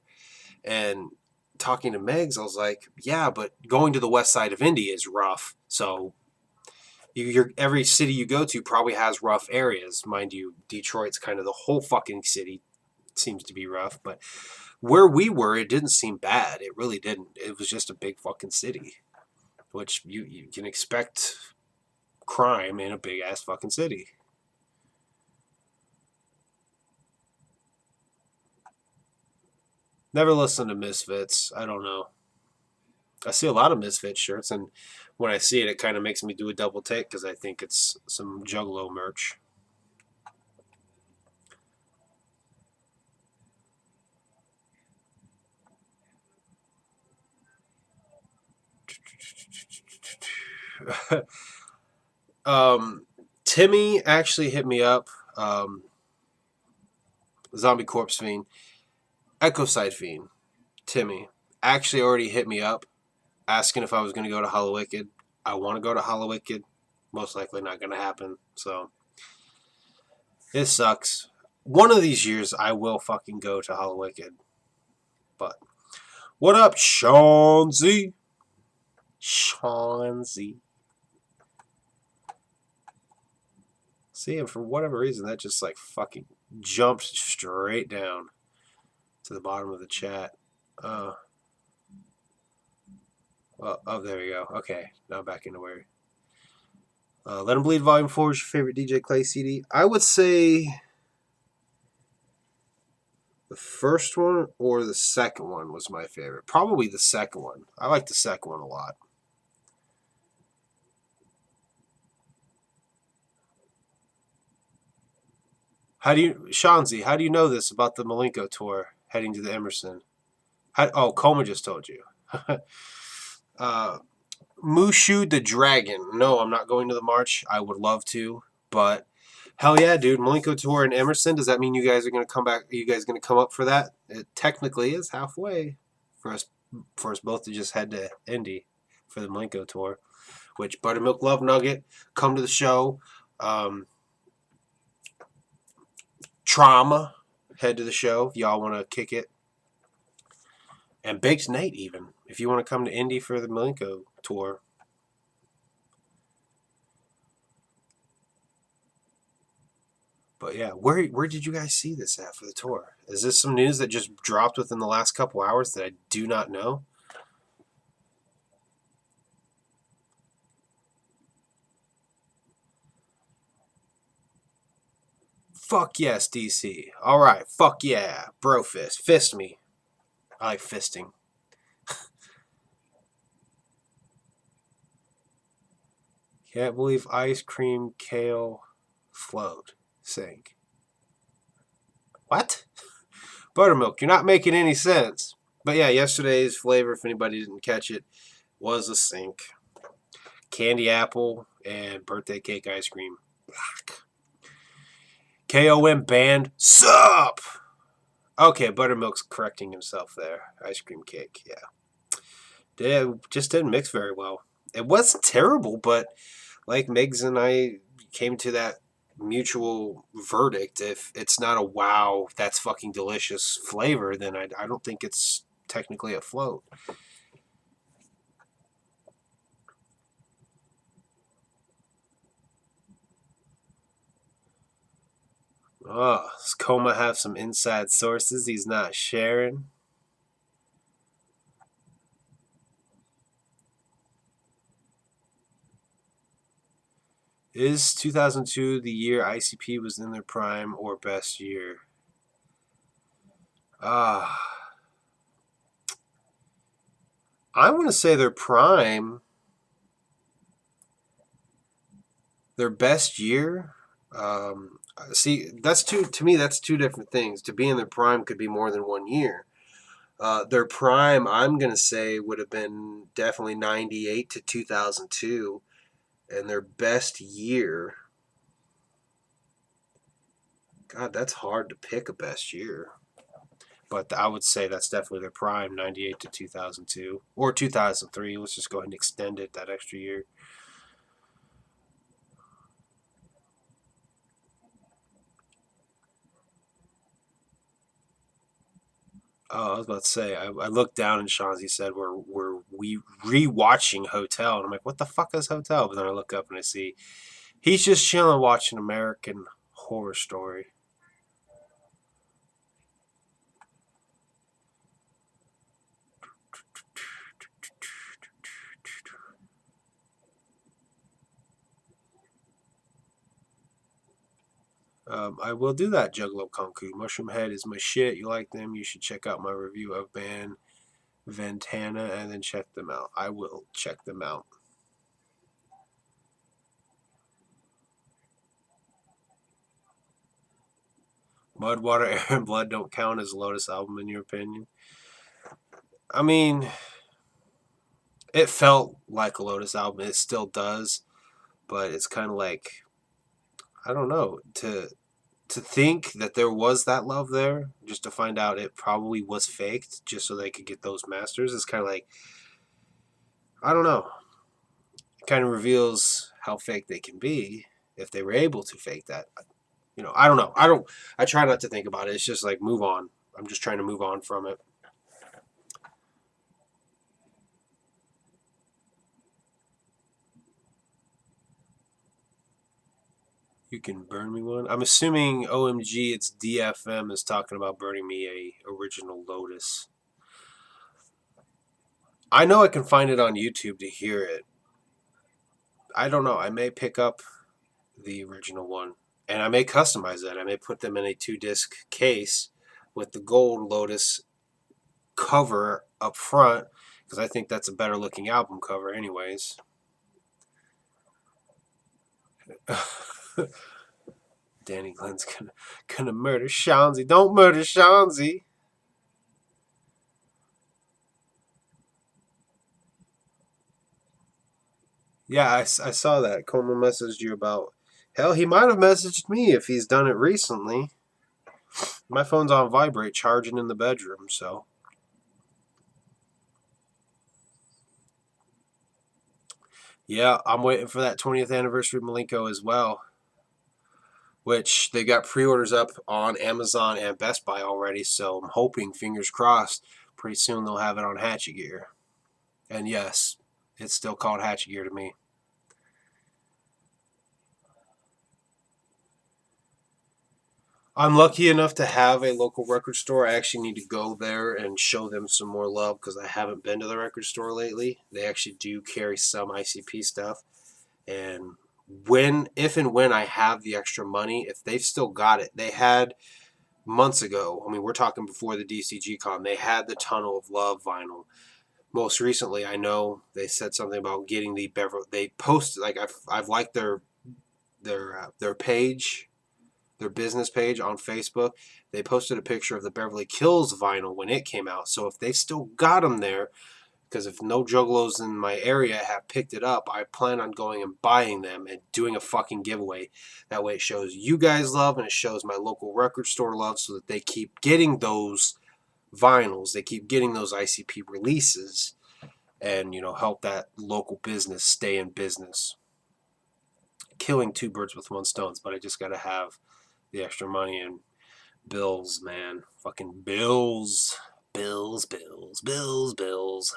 And talking to Megs, I was like, yeah, but going to the west side of Indy is rough. So every city you go to probably has rough areas. Mind you, Detroit's kind of the whole fucking city seems to be rough. But where we were, it didn't seem bad. It really didn't. It was just a big fucking city, which you can expect crime in a big ass fucking city. Never listened to Misfits. I don't know. I see a lot of Misfit shirts, and when I see it, it kind of makes me do a double take because I think it's some Juggalo merch. Timmy actually hit me up. Zombie Corpse Fiend, Ecocide Fiend, Timmy actually already hit me up asking if I was going to go to Hallowicked. I want to go to Hallowicked. Most likely not going to happen. So it sucks. One of these years I will fucking go to Hallowicked. But what up, Sean Z? Sean Z. See, and for whatever reason, that just like fucking jumped straight down to the bottom of the chat. Well, oh, there we go. Okay, now back into where. Let 'Em Bleed Volume 4 is your favorite DJ Clay CD. I would say the first one or the second one was my favorite. Probably the second one. I like the second one a lot. Shanzi, how do you know this about the Malenko tour heading to the Emerson? Coma just told you. Mushu the Dragon. No, I'm not going to the march. I would love to, but hell yeah, dude. Malenko tour in Emerson. Does that mean you guys are going to come back? Are you guys going to come up for that? It technically is halfway for us both to just head to Indy for the Malenko tour, which Buttermilk Love Nugget, come to the show. Trauma, head to the show if y'all want to kick it. And Baked Nate, even, if you want to come to Indy for the Malenko tour. But yeah, where did you guys see this at for the tour? Is this some news that just dropped within the last couple hours that I do not know? Fuck yes, DC. All right, fuck yeah, bro fist, fist me. I like fisting. Can't believe ice cream kale float sink. What? Buttermilk, you're not making any sense. But yeah, yesterday's flavor, if anybody didn't catch it, was a sink. Candy apple and birthday cake ice cream. KOM band, sup? Okay, Buttermilk's correcting himself there. Ice cream cake, yeah. It just didn't mix very well. It wasn't terrible, but like Megs and I came to that mutual verdict. If it's not a wow, that's fucking delicious flavor, then I don't think it's technically a float. Oh, does Coma have some inside sources he's not sharing? Is 2002 the year ICP was in their prime or best year? Ah, I want to say their prime, their best year. See, that's two to me. That's two different things. To be in their prime could be more than 1 year. Their prime, I'm gonna say, would have been definitely 98 to 2002, and their best year. God, that's hard to pick a best year. But I would say that's definitely their prime, 98 to 2002. Or 2003. Let's just go ahead and extend it that extra year. Oh, I was about to say, I looked down and Shanzi said we rewatching Hotel. And I'm like, what the fuck is Hotel? But then I look up and I see he's just chilling watching American Horror Story. I will do that, Juggalo Konku. Mushroom Head is my shit. You like them? You should check out my review of band Ventana and then check them out. I will check them out. Mud, Water, Air, and Blood don't count as a Lotus album in your opinion? I mean, it felt like a Lotus album. It still does, but it's kind of like, I don't know, to think that there was that love there, just to find out it probably was faked, just so they could get those masters. It's kind of like, I don't know. It kind of reveals how fake they can be if they were able to fake that. You know, I don't know. I try not to think about it. It's just like move on. I'm just trying to move on from it. You can burn me one. I'm assuming OMG it's DFM is talking about burning me a original Lotus. I know I can find it on YouTube to hear it. I don't know. I may pick up the original one and I may customize it. I may put them in a 2-disc case with the gold Lotus cover up front because I think that's a better looking album cover anyways. Danny Glenn's gonna murder Shanzi. Don't murder Shanzi. Yeah, I saw that. Coma messaged you about. Hell, he might have messaged me if he's done it recently. My phone's on vibrate, charging in the bedroom, so. Yeah, I'm waiting for that 20th anniversary Malenko as well, which they got pre-orders up on Amazon and Best Buy already, so I'm hoping, fingers crossed, pretty soon they'll have it on Hatchet Gear. And yes, it's still called Hatchet Gear to me. I'm lucky enough to have a local record store. I actually need to go there and show them some more love because I haven't been to the record store lately. They actually do carry some ICP stuff. And if and when I have the extra money, if they've still got it, they had months ago. I mean, we're talking before the DCG con. They had the Tunnel of Love vinyl. Most recently, I know they said something about getting the Beverly. They posted like I've liked their page, their business page on Facebook. They posted a picture of the Beverly Kills vinyl when it came out. So if they've still got them there, because if no juggalos in my area have picked it up, I plan on going and buying them and doing a fucking giveaway. That way it shows you guys love and it shows my local record store love so that they keep getting those vinyls. They keep getting those ICP releases and, you know, help that local business stay in business. Killing two birds with one stone, but I just got to have the extra money and bills, man. Fucking bills. Bills, bills, bills, bills.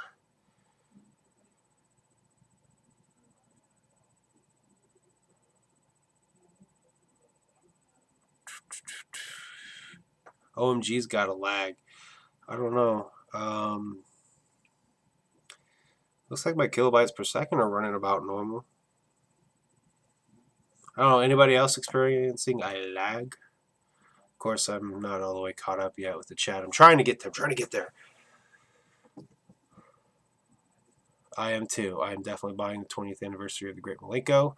OMG's got a lag. I don't know. Looks like my kilobytes per second are running about normal. I don't know. Anybody else experiencing a lag? Of course, I'm not all the way caught up yet with the chat. I'm trying to get there. I'm trying to get there. I am too. I am definitely buying the 20th anniversary of the Great Malenko.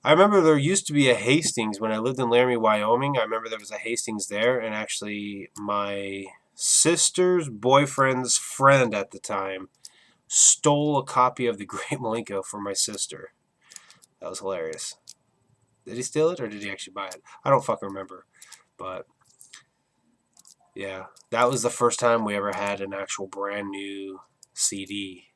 I remember there used to be a Hastings when I lived in Laramie, Wyoming. I remember there was a Hastings there, and actually my sister's boyfriend's friend at the time stole a copy of the Great Malenko from my sister. That was hilarious. Did he steal it or did he actually buy it? I don't fucking remember. But Yeah, that was the first time we ever had an actual brand new CD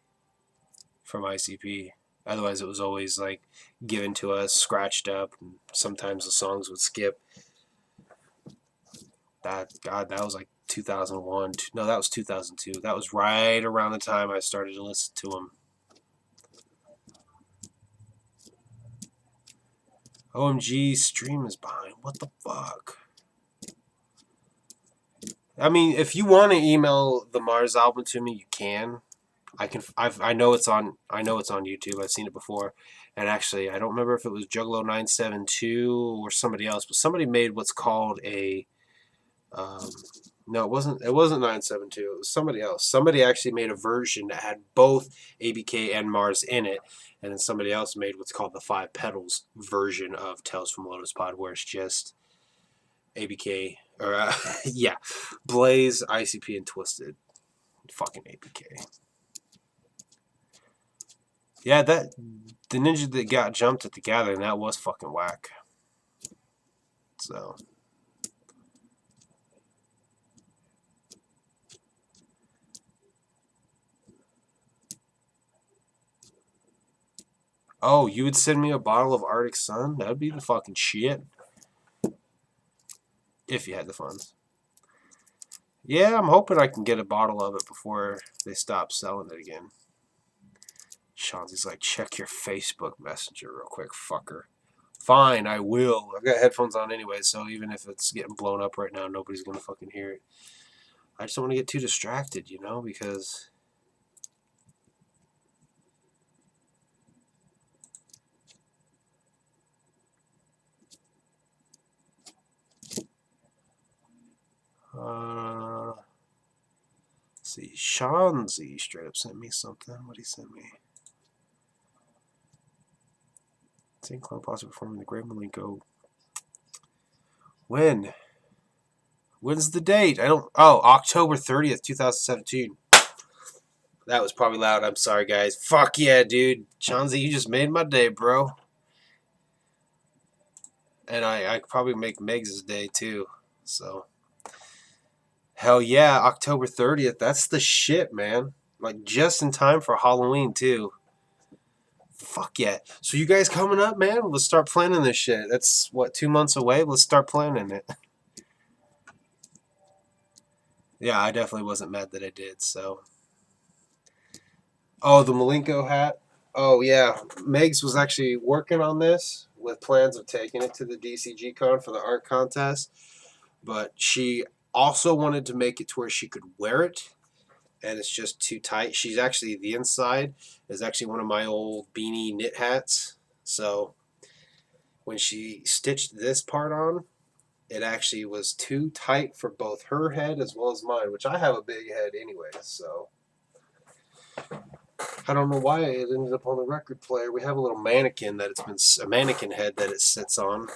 from ICP. Otherwise, it was always like given to us, scratched up, and sometimes the songs would skip. That was like 2001. No, that was 2002. That was right around the time I started to listen to them. OMG, stream is behind. What the fuck? I mean, if you want to email the Mars album to me, you can. I know it's on YouTube. I've seen it before, and actually, I don't remember if it was Juggalo 972 or somebody else, but somebody made what's called a no, it wasn't. It wasn't 972. It was somebody else. Somebody actually made a version that had both ABK and Mars in it, and then somebody else made what's called the Five Pedals version of Tales from Lotus Pod, where it's just ABK or yeah, Blaze, ICP, and Twisted. Fucking ABK. Yeah, that the ninja that got jumped at the gathering, that was fucking whack. So. Oh, you would send me a bottle of Artic Sun? That'd be the fucking shit. If you had the funds. Yeah, I'm hoping I can get a bottle of it before they stop selling it again. Chauncey's like, check your Facebook Messenger real quick, fucker. Fine, I will. I've got headphones on anyway, so even if it's getting blown up right now, nobody's going to fucking hear it. I just don't want to get too distracted, you know, because... let's see, Chauncey straight up sent me something. What'd he send me? St. Cloud possibly performing the Great Malenko. When? When's the date? I don't... Oh, October 30th, 2017. That was probably loud. I'm sorry, guys. Fuck yeah, dude. Chauncey, you just made my day, bro. And I could probably make Megs' day, too. So... Hell yeah, October 30th. That's the shit, man. Like, just in time for Halloween, too. Fuck yeah. So you guys coming up, man? Let's start planning this shit. That's, what, 2 months away? Let's start planning it. Yeah, I definitely wasn't mad that I did, so. Oh, the Malenko hat? Oh, yeah. Megs was actually working on this with plans of taking it to the DCG Con for the art contest. But she also wanted to make it to where she could wear it. And it's just too tight. She's actually, the inside is actually one of my old beanie knit hats. So when she stitched this part on, it actually was too tight for both her head as well as mine, which I have a big head anyway, so I don't know why it ended up on the record player. We have a little mannequin that it's been, a mannequin head that it sits on.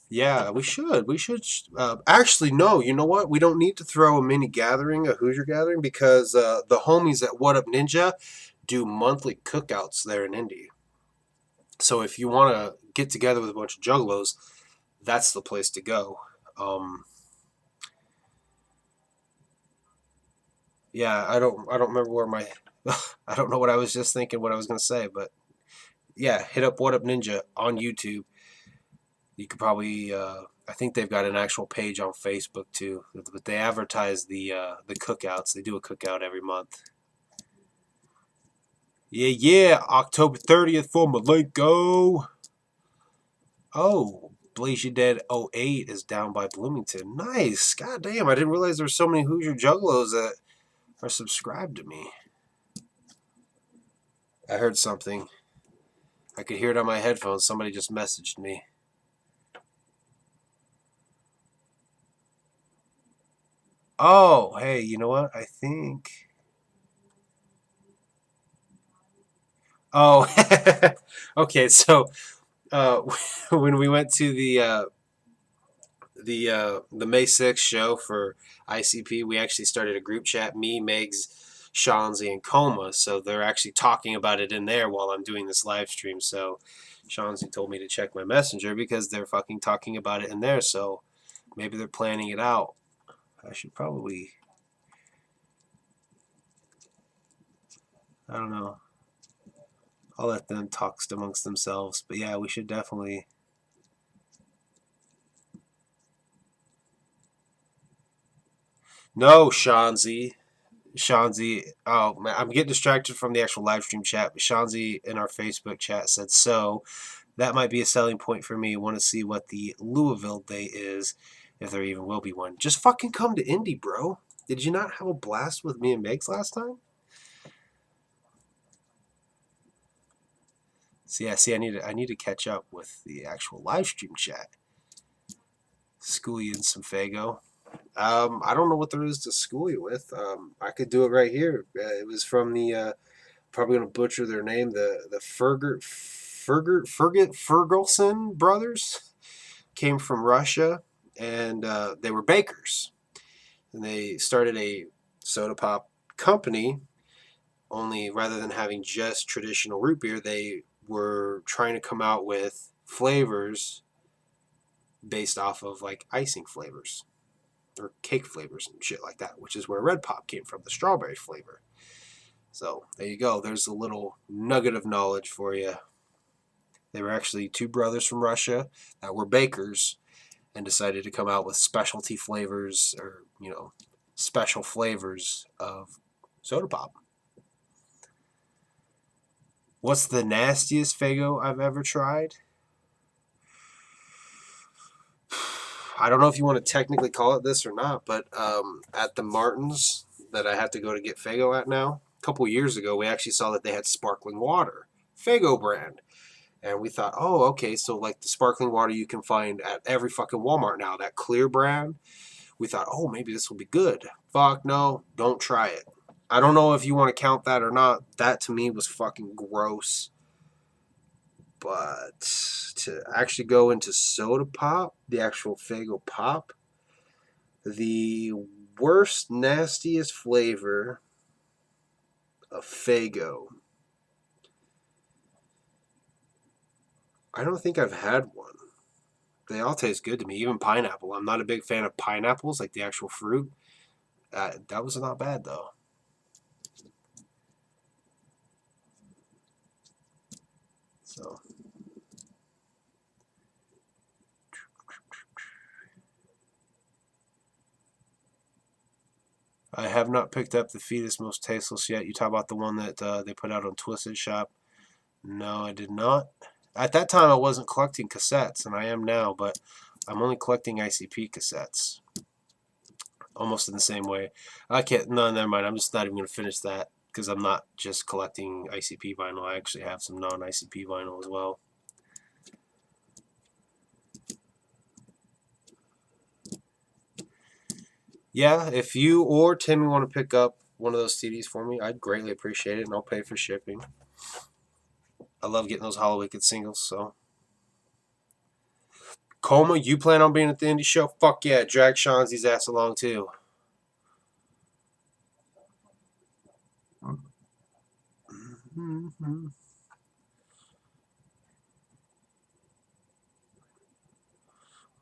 Yeah, we should. We should. Actually, no. You know what? We don't need to throw a mini gathering, a Hoosier gathering, because the homies at What Up Ninja do monthly cookouts there in Indy. So if you want to get together with a bunch of juggalos, that's the place to go. Yeah, I don't remember where my I don't know what I was just thinking what I was gonna say, but yeah, hit up What Up Ninja on YouTube. You could probably I think they've got an actual page on Facebook too, but they advertise the cookouts. They do a cookout every month. Yeah, October 30th for Malenko. Oh, Blaze Your Dead '08 is down by Bloomington. Nice. God damn, I didn't realize there were so many Hoosier Juggalos that are subscribed to me. I heard something. I could hear it on my headphones. Somebody just messaged me. Oh, hey, you know what? I think... Oh, okay, so when we went to the May 6th show for ICP, we actually started a group chat. Me, Megs, Shanzi and Coma, so they're actually talking about it in there while I'm doing this live stream. So Shanzi told me to check my messenger because they're fucking talking about it in there. So maybe they're planning it out. I should probably, I don't know. I'll let them talk amongst themselves. But yeah, we should definitely. No, Shanzi. Shanzi, oh man, I'm getting distracted from the actual live stream chat. But Shanzi in our Facebook chat said, so that might be a selling point for me. Want to see what the Louisville day is, if there even will be one. Just fucking come to Indy, bro. Did you not have a blast with me and Megs last time? So yeah, see, I need to catch up with the actual live stream chat. School you in some Faygo. I don't know what there is to school you with. I could do it right here. It was from the probably gonna butcher their name. The Ferguson brothers came from Russia, and they were bakers, and they started a soda pop company. Only rather than having just traditional root beer, they were trying to come out with flavors based off of like icing flavors or cake flavors and shit like that, which is where Red Pop came from, the strawberry flavor. So there you go. There's a little nugget of knowledge for you. They were actually two brothers from Russia that were bakers and decided to come out with specialty flavors or, special flavors of soda pop. What's the nastiest Faygo I've ever tried? I don't know if you want to technically call it this or not, but at the Martins that I have to go to get Faygo at now, a couple years ago, we actually saw that they had sparkling water, Faygo brand. And we thought, oh, okay, so like the sparkling water you can find at every fucking Walmart now, that clear brand. We thought, oh, maybe this will be good. Fuck no, don't try it. I don't know if you want to count that or not. That to me was fucking gross. But to actually go into soda pop, the actual Faygo pop, the worst, nastiest flavor of Faygo. I don't think I've had one. They all taste good to me, even pineapple. I'm not a big fan of pineapples, like the actual fruit. That was not bad, though. So, I have not picked up the Fetus Most Tasteless yet. You talk about the one that they put out on Twisted Shop. No, I did not. At that time, I wasn't collecting cassettes, and I am now, but I'm only collecting ICP cassettes. Almost in the same way. I can't, no, never mind. I'm just not even going to finish that because I'm not just collecting ICP vinyl. I actually have some non-ICP vinyl as well. Yeah, if you or Timmy want to pick up one of those CDs for me, I'd greatly appreciate it, and I'll pay for shipping. I love getting those Hollow Wicked singles, so. Coma, you plan on being at the Indy show? Fuck yeah, drag Shanzi's ass along too.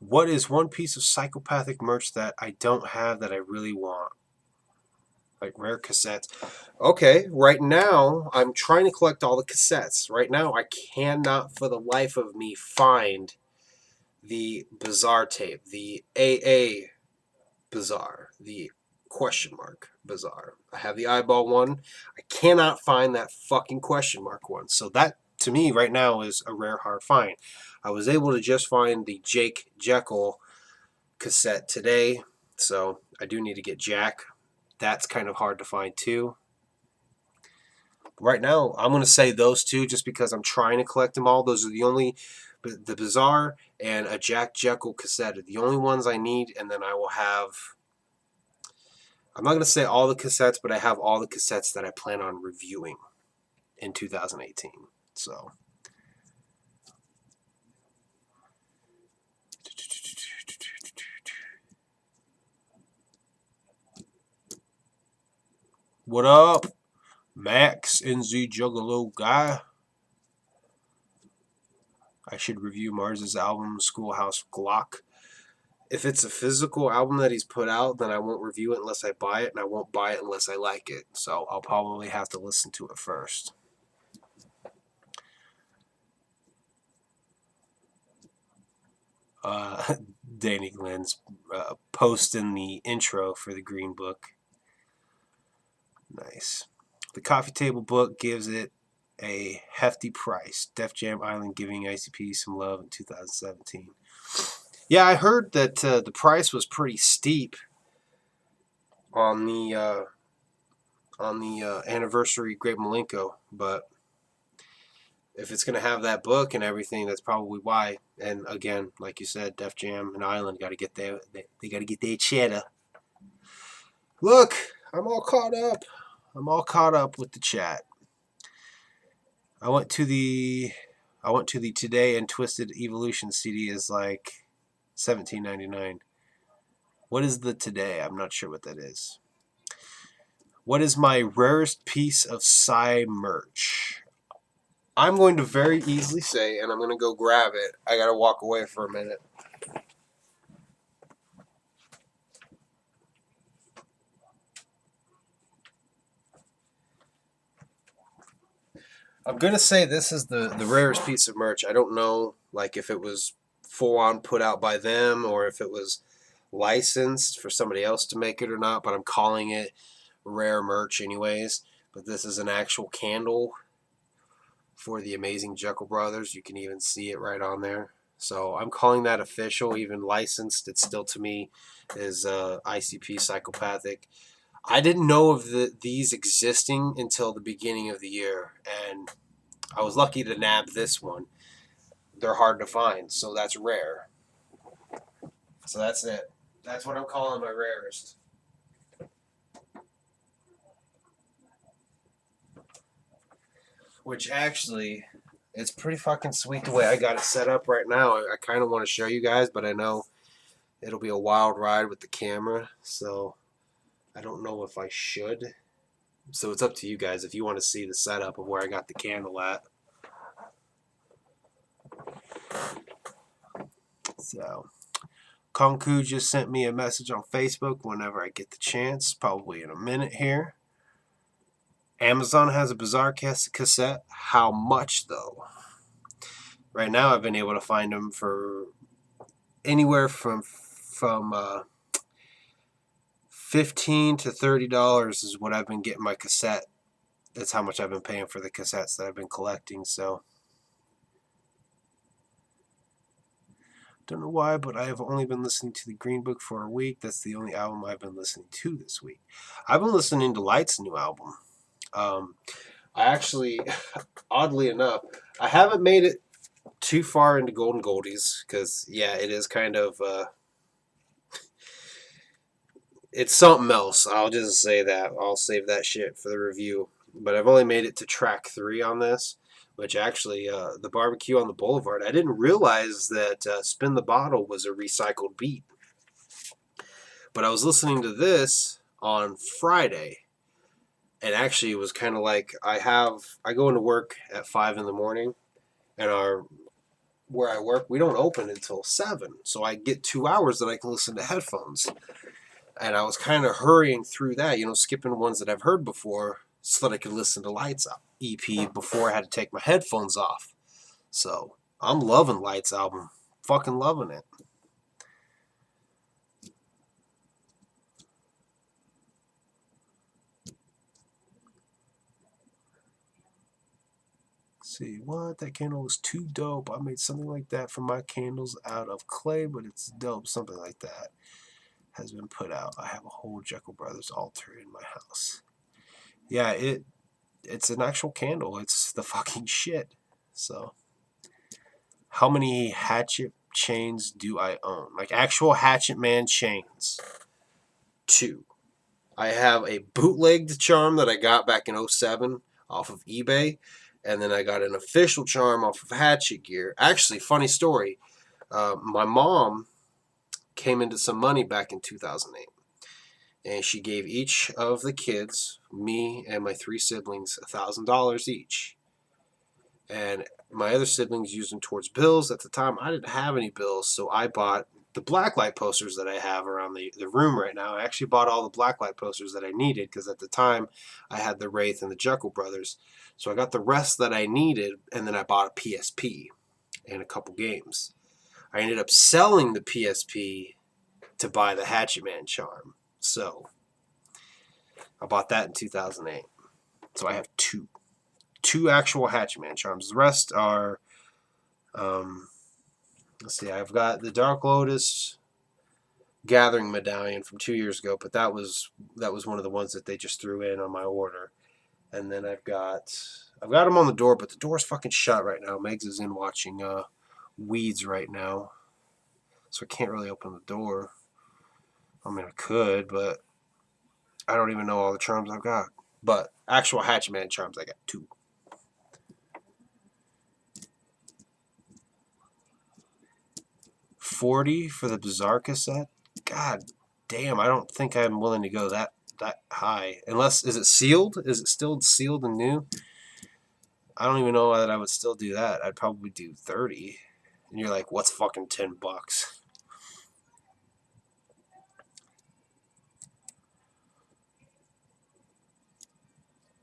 What is one piece of psychopathic merch that I don't have that I really want? Like rare cassettes. Okay, right now I'm trying to collect all the cassettes. Right now I cannot for the life of me find the Bizarre tape, the AA Bizarre, the question mark Bizarre. I have the eyeball one. I cannot find that fucking question mark one. So that to me right now is a rare hard find. I was able to just find the Jake Jekyll cassette today, so I do need to get Jack. That's kind of hard to find too. Right now, I'm going to say those two just because I'm trying to collect them all. Those are the only, the Bizarre and a Jack Jekyll cassette are the only ones I need, and then I will have, I'm not going to say all the cassettes, but I have all the cassettes that I plan on reviewing in 2018. So. What up? Max, NZ Juggalo guy. I should review Mars's album, Schoolhouse Glock. If it's a physical album that he's put out, then I won't review it unless I buy it, and I won't buy it unless I like it. So I'll probably have to listen to it first. Danny Glenn's posting the intro for the Green Book. Nice. The Coffee Table book gives it a hefty price. Def Jam Island giving ICP some love in 2017. Yeah, I heard that the price was pretty steep on the anniversary Great Malenko, but if it's going to have that book and everything, that's probably why. And again, like you said, Def Jam and Island got to get their they got to get their cheddar. Look, I'm all caught up. I'm all caught up with the chat. I went to the Today and Twisted Evolution CD is like $17.99. What is the Today? I'm not sure what that is. What is my rarest piece of Psy merch? I'm going to very easily say, and I'm going to go grab it. I got to walk away for a minute. I'm going to say this is the rarest piece of merch. I don't know like if it was full on put out by them or if it was licensed for somebody else to make it or not, but I'm calling it rare merch anyways. But this is an actual candle for the amazing Juggalo Brothers. You can even see it right on there. So I'm calling that official, even licensed. It still to me is ICP Psychopathic. I didn't know of these existing until the beginning of the year, and I was lucky to nab this one. They're hard to find, so that's rare. So that's it. That's what I'm calling my rarest. Which actually, it's pretty fucking sweet the way I got it set up right now. I kind of want to show you guys, but I know it'll be a wild ride with the camera, so I don't know if I should. So it's up to you guys if you want to see the setup of where I got the candle at. So, Konku just sent me a message on Facebook whenever I get the chance, probably in a minute here. Amazon has a Bizarre cassette. How much, though? Right now, I've been able to find them for anywhere from $15 to $30 is what I've been getting my cassette. That's how much I've been paying for the cassettes that I've been collecting, so don't know why, but I have only been listening to the Green Book for a week. That's the only album I've been listening to this week. I've been listening to Light's new album. I actually, oddly enough, I haven't made it too far into Golden Goldies because, yeah, it is kind of, it's something else. I'll just say that. I'll save that shit for the review. But I've only made it to track 3 on this, which actually, the Barbecue on the Boulevard, I didn't realize that Spin the Bottle was a recycled beat. But I was listening to this on Friday, and actually it was kind of like I go into work at 5 in the morning, and where I work, we don't open until 7, so I get 2 hours that I can listen to headphones. And I was kind of hurrying through that, skipping ones that I've heard before so that I could listen to Lights EP before I had to take my headphones off. So I'm loving Lights album. Fucking loving it. Let's see, what? That candle was too dope. I made something like that for my candles out of clay, but it's dope. Something like that has been put out. I have a whole Juggalo Brothers altar in my house. Yeah, it's an actual candle. It's the fucking shit. So, how many Hatchet chains do I own? Like actual Hatchet Man chains. 2. I have a bootlegged charm that I got back in 07 off of eBay. And then I got an official charm off of Hatchet Gear. Actually, funny story. My mom came into some money back in 2008. and she gave each of the kids, me and my 3 siblings, $1,000 each. And my other siblings used them towards bills. At the time, I didn't have any bills, so I bought the blacklight posters that I have around the room right now. I actually bought all the blacklight posters that I needed because at the time I had the Wraith and the Juggalo brothers. So I got the rest that I needed, and then I bought a PSP and a couple games. I ended up selling the PSP to buy the Hatchet Man charm. So I bought that in 2008. So I have two actual Hatchet Man charms. The rest are, let's see, I've got the Dark Lotus Gathering Medallion from 2 years ago, but that was one of the ones that they just threw in on my order. And then I've got them on the door, but the door's fucking shut right now. Megs is in watching Weeds right now, so I can't really open the door. I mean, I could, but I don't even know all the charms I've got. But actual Hatchet Man charms, I got 2. $40 for the Bizarca set? God damn, I don't think I'm willing to go that high. Unless, is it sealed? Is it still sealed and new? I don't even know that I would still do that. I'd probably do 30. And you're like, what's fucking $10?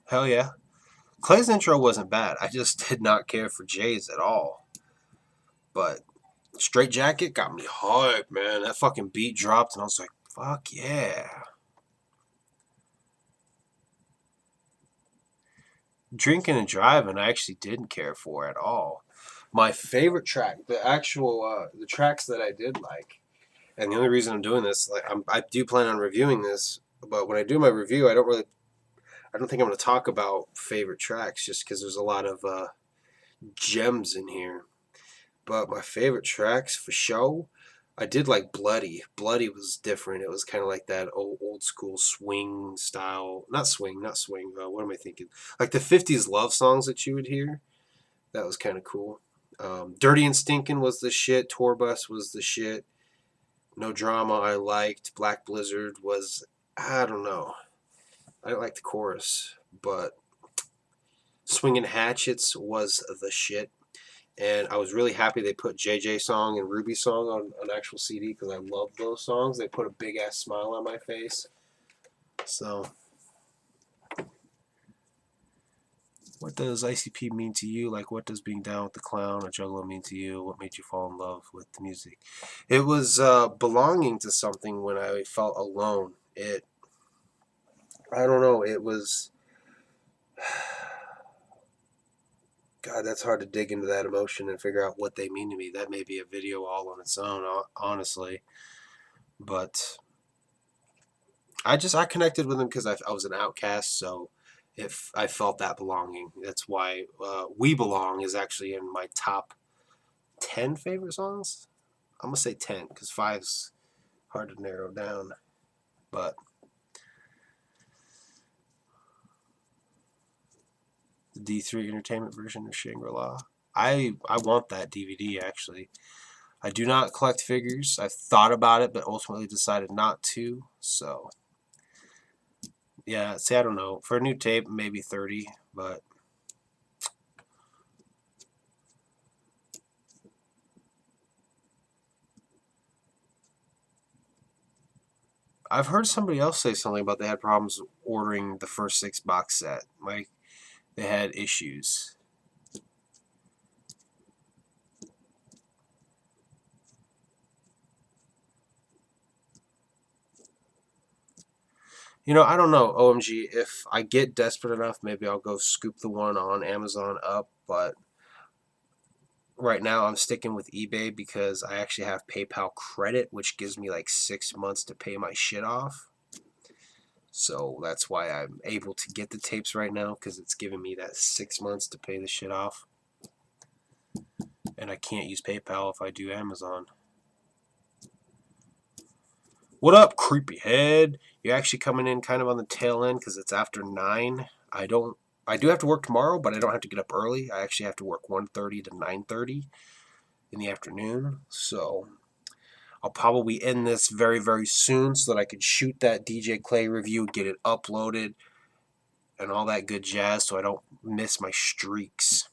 Hell yeah. Clay's intro wasn't bad. I just did not care for Jay's at all. But Straight Jacket got me hyped, man. That fucking beat dropped, and I was like, fuck yeah. Drinking and Driving, I actually didn't care for at all. My favorite track, the actual, the tracks that I did like, and the only reason I'm doing this, like, I do plan on reviewing this, but when I do my review, I don't think I'm going to talk about favorite tracks just because there's a lot of gems in here. But my favorite tracks for show, I did like Bloody. Bloody was different. It was kind of like that old school swing style. Not swing. What am I thinking? Like the 50s love songs that you would hear. That was kind of cool. Dirty and Stinkin' was the shit. Tour Bus was the shit. No Drama I liked. Black Blizzard was, I don't know. I didn't like the chorus, but Swingin' Hatchets was the shit. And I was really happy they put JJ song and Ruby song on an actual CD because I love those songs. They put a big ass smile on my face. So, what does ICP mean to you? Like, what does being down with the clown or Juggalo mean to you? What made you fall in love with the music? It was belonging to something when I felt alone. I don't know, it was... God, that's hard to dig into that emotion and figure out what they mean to me. That may be a video all on its own, honestly. But I connected with them because I was an outcast, so if I felt that belonging. That's why We Belong is actually in my top 10 favorite songs. I'm going to say 10 because 5's hard to narrow down. But the D3 Entertainment version of Shangri-La. I want that DVD, actually. I do not collect figures. I've thought about it, but ultimately decided not to. So, yeah, see, I don't know. For a new tape, maybe 30, but... I've heard somebody else say something about they had problems ordering the first 6 box set. Like, they had issues. You know, I don't know, OMG. If I get desperate enough, maybe I'll go scoop the one on Amazon up. But right now, I'm sticking with eBay because I actually have PayPal credit, which gives me like 6 months to pay my shit off. So that's why I'm able to get the tapes right now, because it's giving me that 6 months to pay the shit off. And I can't use PayPal if I do Amazon. What up, creepy head? You're actually coming in kind of on the tail end because it's after 9. I do have to work tomorrow, but I don't have to get up early. I actually have to work 1:30 to 9:30 in the afternoon. So I'll probably end this very, very soon so that I can shoot that DJ Clay review, get it uploaded, and all that good jazz so I don't miss my streaks.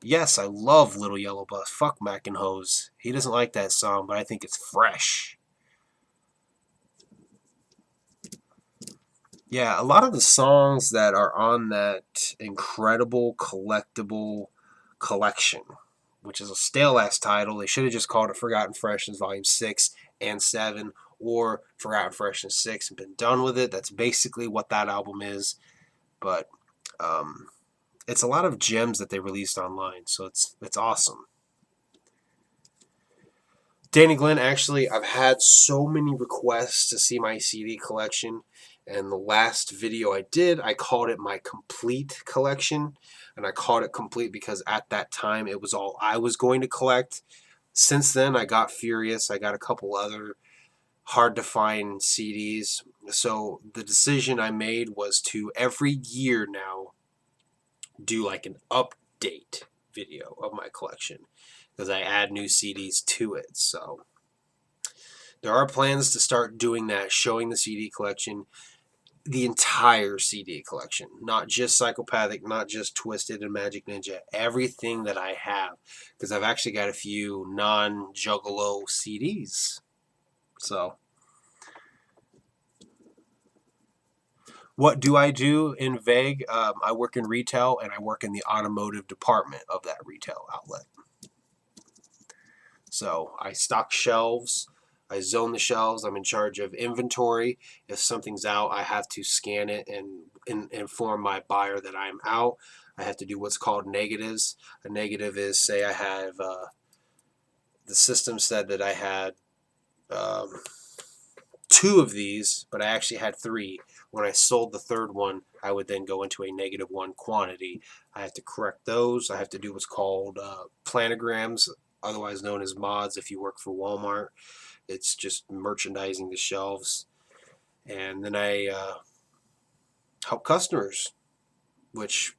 Yes, I love Little Yellow Bus. Fuck Mac and Hose. He doesn't like that song, but I think it's fresh. Yeah, a lot of the songs that are on that incredible collectible collection, which is a stale-ass title. They should have just called it Forgotten Freshness Volume 6 and 7, or Forgotten Freshness 6 and been done with it. That's basically what that album is. But it's a lot of gems that they released online, so it's awesome. Danny Glenn, actually, I've had so many requests to see my CD collection, and the last video I did, I called it my complete collection, and I called it complete because at that time it was all I was going to collect. Since then, I got furious. I got a couple other hard-to-find CDs, so the decision I made was to every year now do like an update video of my collection because I add new CDs to it. So there are plans to start doing that, showing the CD collection, the entire CD collection, not just Psychopathic, not just Twisted and Magic Ninja, everything that I have, because I've actually got a few non-Juggalo CDs. So what do I do in VEG? I work in retail, and I work in the automotive department of that retail outlet. So I stock shelves, I zone the shelves, I'm in charge of inventory. If something's out, I have to scan it and inform my buyer that I'm out. I have to do what's called negatives. A negative is, say I have, the system said that I had 2 of these, but I actually had 3. When I sold the third one, I would then go into a -1 quantity. I have to correct those. I have to do what's called planograms, otherwise known as mods if you work for Walmart. It's just merchandising the shelves. And then I help customers, which,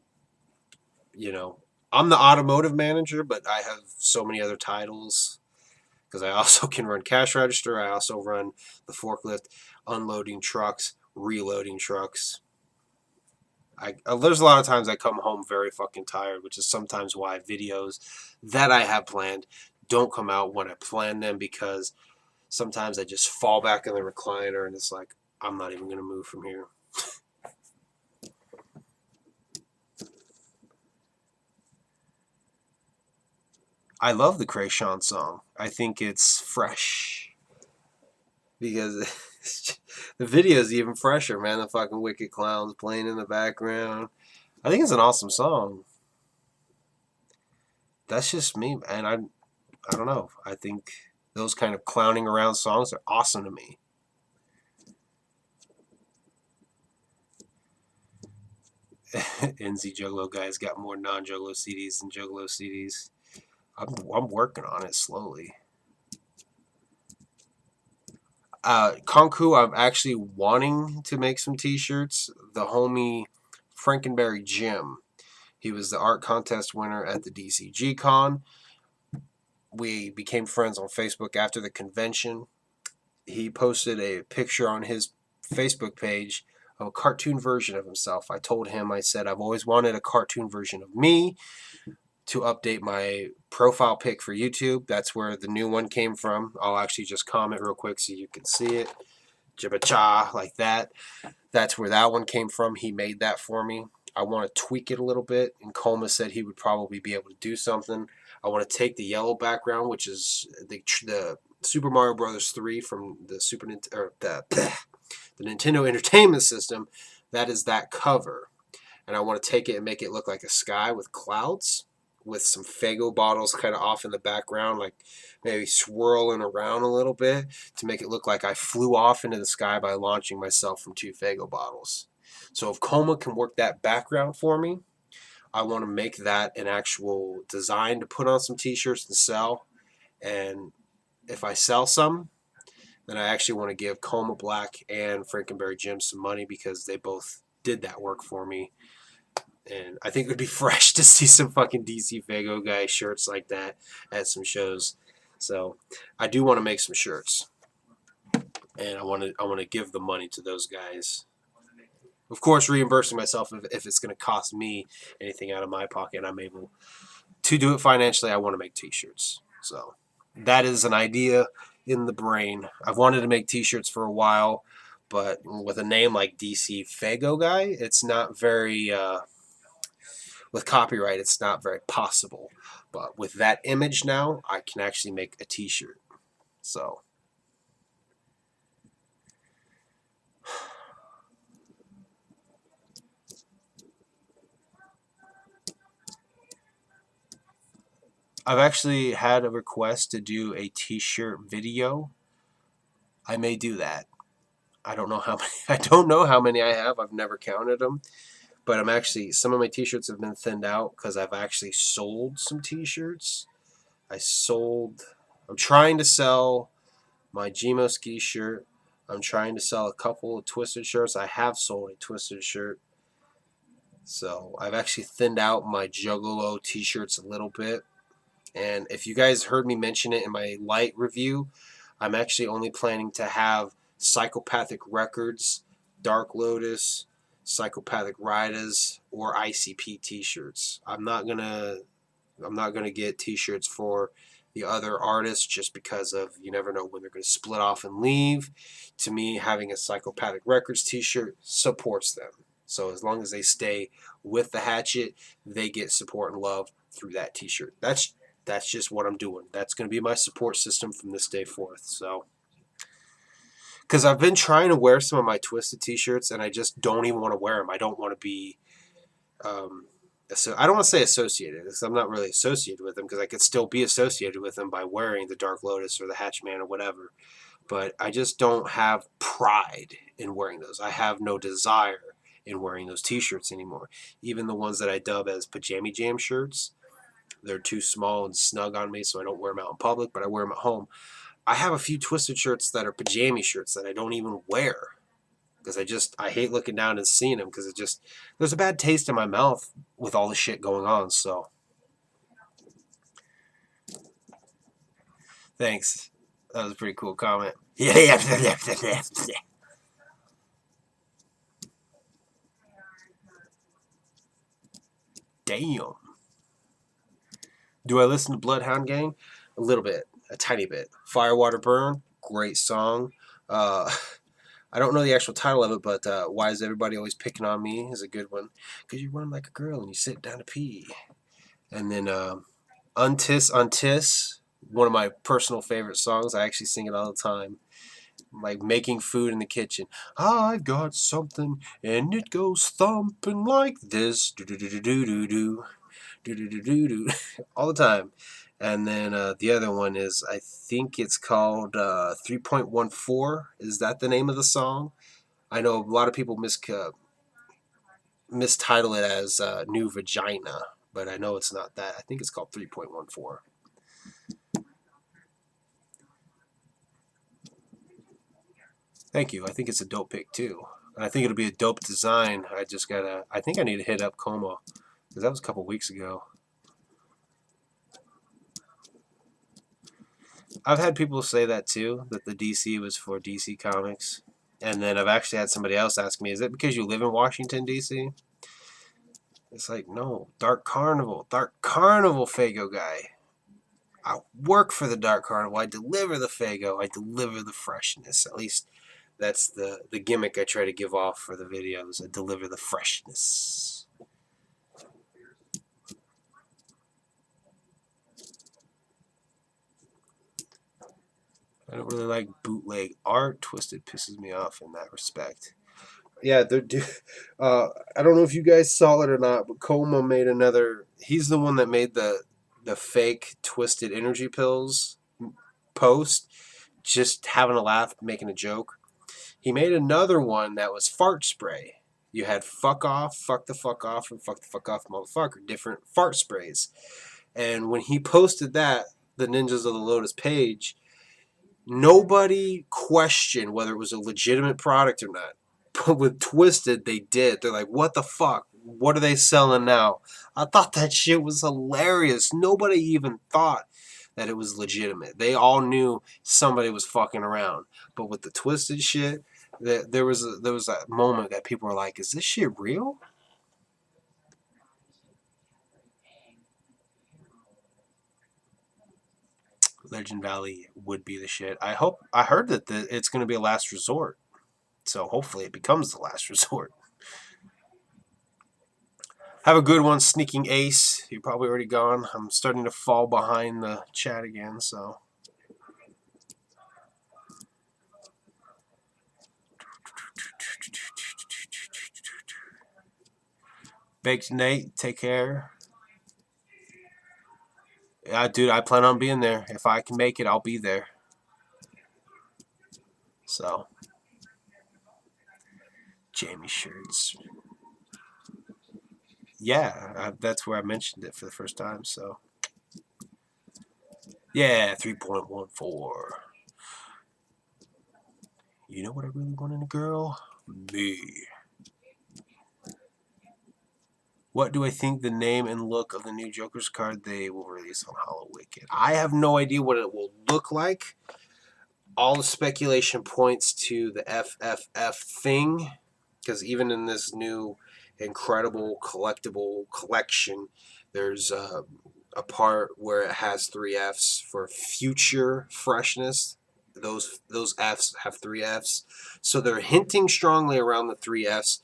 you know, I'm the automotive manager, but I have so many other titles because I also can run cash register. I also run the forklift, unloading trucks, reloading trucks. There's a lot of times I come home very fucking tired, which is sometimes why videos that I have planned don't come out when I plan them, because sometimes I just fall back in the recliner and it's like, I'm not even going to move from here. I love the Krayshawn song. I think it's fresh because the video is even fresher, man. The fucking Wicked Clowns playing in the background. I think it's an awesome song. That's just me, man. I don't know. I think those kind of clowning around songs are awesome to me. NZ Juggalo guy's got more non-Juggalo CDs than Juggalo CDs. I'm working on it slowly. Konku, I'm actually wanting to make some t-shirts. The homie Frankenberry Jim, he was the art contest winner at the DCG Con. We became friends on Facebook after the convention. He posted a picture on his Facebook page of a cartoon version of himself. I told him, I said, I've always wanted a cartoon version of me to update my profile pic for YouTube. That's where the new one came from. I'll actually just comment real quick so you can see it. Jibba-cha, like that. That's where that one came from. He made that for me. I want to tweak it a little bit, and Coma said he would probably be able to do something. I want to take the yellow background, which is the Super Mario Bros. 3 from the the Nintendo Entertainment System. That is that cover. And I want to take it and make it look like a sky with clouds, with some Faygo bottles kind of off in the background, like maybe swirling around a little bit to make it look like I flew off into the sky by launching myself from 2 Faygo bottles. So if Coma can work that background for me, I want to make that an actual design to put on some t-shirts to sell. And if I sell some, then I actually want to give Coma Black and Frankenberry Jim some money because they both did that work for me. And I think it would be fresh to see some fucking DC Faygo guy shirts like that at some shows. So I do want to make some shirts, and I want to give the money to those guys. Of course, reimbursing myself if it's going to cost me anything out of my pocket, and I'm able to do it financially. I want to make T-shirts. So that is an idea in the brain. I've wanted to make T-shirts for a while, but with a name like DCFAYGOGUY, it's not very with copyright, it's not very possible. But with that image now, I can actually make a T-shirt. So I've actually had a request to do a T-shirt video. I may do that. I don't know how many. I don't know how many I have. I've never counted them. But I'm actually, some of my T-shirts have been thinned out because I've actually sold some T-shirts. I'm trying to sell my Gmo ski shirt. I'm trying to sell a couple of twisted shirts. I have sold a twisted shirt. So I've actually thinned out my Juggalo T-shirts a little bit. And if you guys heard me mention it in my light review, I'm actually only planning to have Psychopathic Records, Dark Lotus, Psychopathic Riders, or ICP T-shirts. I'm not gonna get T-shirts for the other artists just because of you never know when they're gonna split off and leave. To me, having a Psychopathic Records T-shirt supports them. So as long as they stay with the Hatchet, they get support and love through that T-shirt. That's just what I'm doing. That's going to be my support system from this day forth. So, because I've been trying to wear some of my Twisted T-shirts, and I just don't even want to wear them. I don't want to be, so I don't want to say associated, because I'm not really associated with them, because I could still be associated with them by wearing the Dark Lotus or the Hatchman or whatever. But I just don't have pride in wearing those. I have no desire in wearing those T-shirts anymore. Even the ones that I dub as Pajama Jam shirts. They're too small and snug on me, so I don't wear them out in public, but I wear them at home. I have a few Twisted shirts that are pajama shirts that I don't even wear because I hate looking down and seeing them because there's a bad taste in my mouth with all the shit going on. So thanks. That was a pretty cool comment. Yeah. Damn. Do I listen to Bloodhound Gang? A little bit, a tiny bit. Firewater Burn, great song. I don't know the actual title of it, but Why Is Everybody Always Picking on Me is a good one. Because you run like a girl and you sit down to pee. And then Untis, one of my personal favorite songs. I actually sing it all the time. Like making food in the kitchen. I've got something and it goes thumping like this. Do-do-do-do-do-do. Do-do-do-do-do. All the time. And then the other one is, I think it's called 3.14. Is that the name of the song? I know a lot of people mistitle it as New Vagina, but I know it's not that. I think it's called 3.14. Thank you. I think it's a dope pick too. And I think it'll be a dope design. I think I need to hit up Coma, because that was a couple weeks ago. I've had people say that too, that the DC was for DC Comics. And then I've actually had somebody else ask me, is it because you live in Washington, D.C.? It's like, no, Dark Carnival Faygo guy. I work for the Dark Carnival. I deliver the Faygo. I deliver the freshness. At least that's the gimmick I try to give off for the videos. I deliver the freshness. I don't really like bootleg art. Twisted pisses me off in that respect. Yeah, I don't know if you guys saw it or not, but Coma made another. He's the one that made the fake Twisted energy pills post, just having a laugh, making a joke. He made another one that was fart spray. You had fuck off, fuck the fuck off, and fuck the fuck off, motherfucker. Different fart sprays. And when he posted that, the Ninjas of the Lotus page, nobody questioned whether it was a legitimate product or not. But with Twisted, they did. They're like, what the fuck? What are they selling now? I thought that shit was hilarious. Nobody even thought that it was legitimate. They all knew somebody was fucking around. But with the twisted shit, there was a moment that people were like, "Is this shit real?" Legend Valley would be the shit. I heard that it's going to be a last resort. So hopefully it becomes the last resort. Have a good one, Sneaking Ace. You're probably already gone. I'm starting to fall behind the chat again, so. Baked Nate, take care. Yeah, dude, I plan on being there. If I can make it, I'll be there. So. Jamie shirts. Yeah, that's where I mentioned it for the first time, so. Yeah, 3.14. You know what I really want in a girl? Me. What do I think the name and look of the new Joker's card they will release on Halloween? I have no idea what it will look like. All the speculation points to the FFF thing, because even in this new incredible collectible collection, there's a part where it has 3 Fs for future freshness. Those Fs have 3 Fs, so they're hinting strongly around the 3 Fs.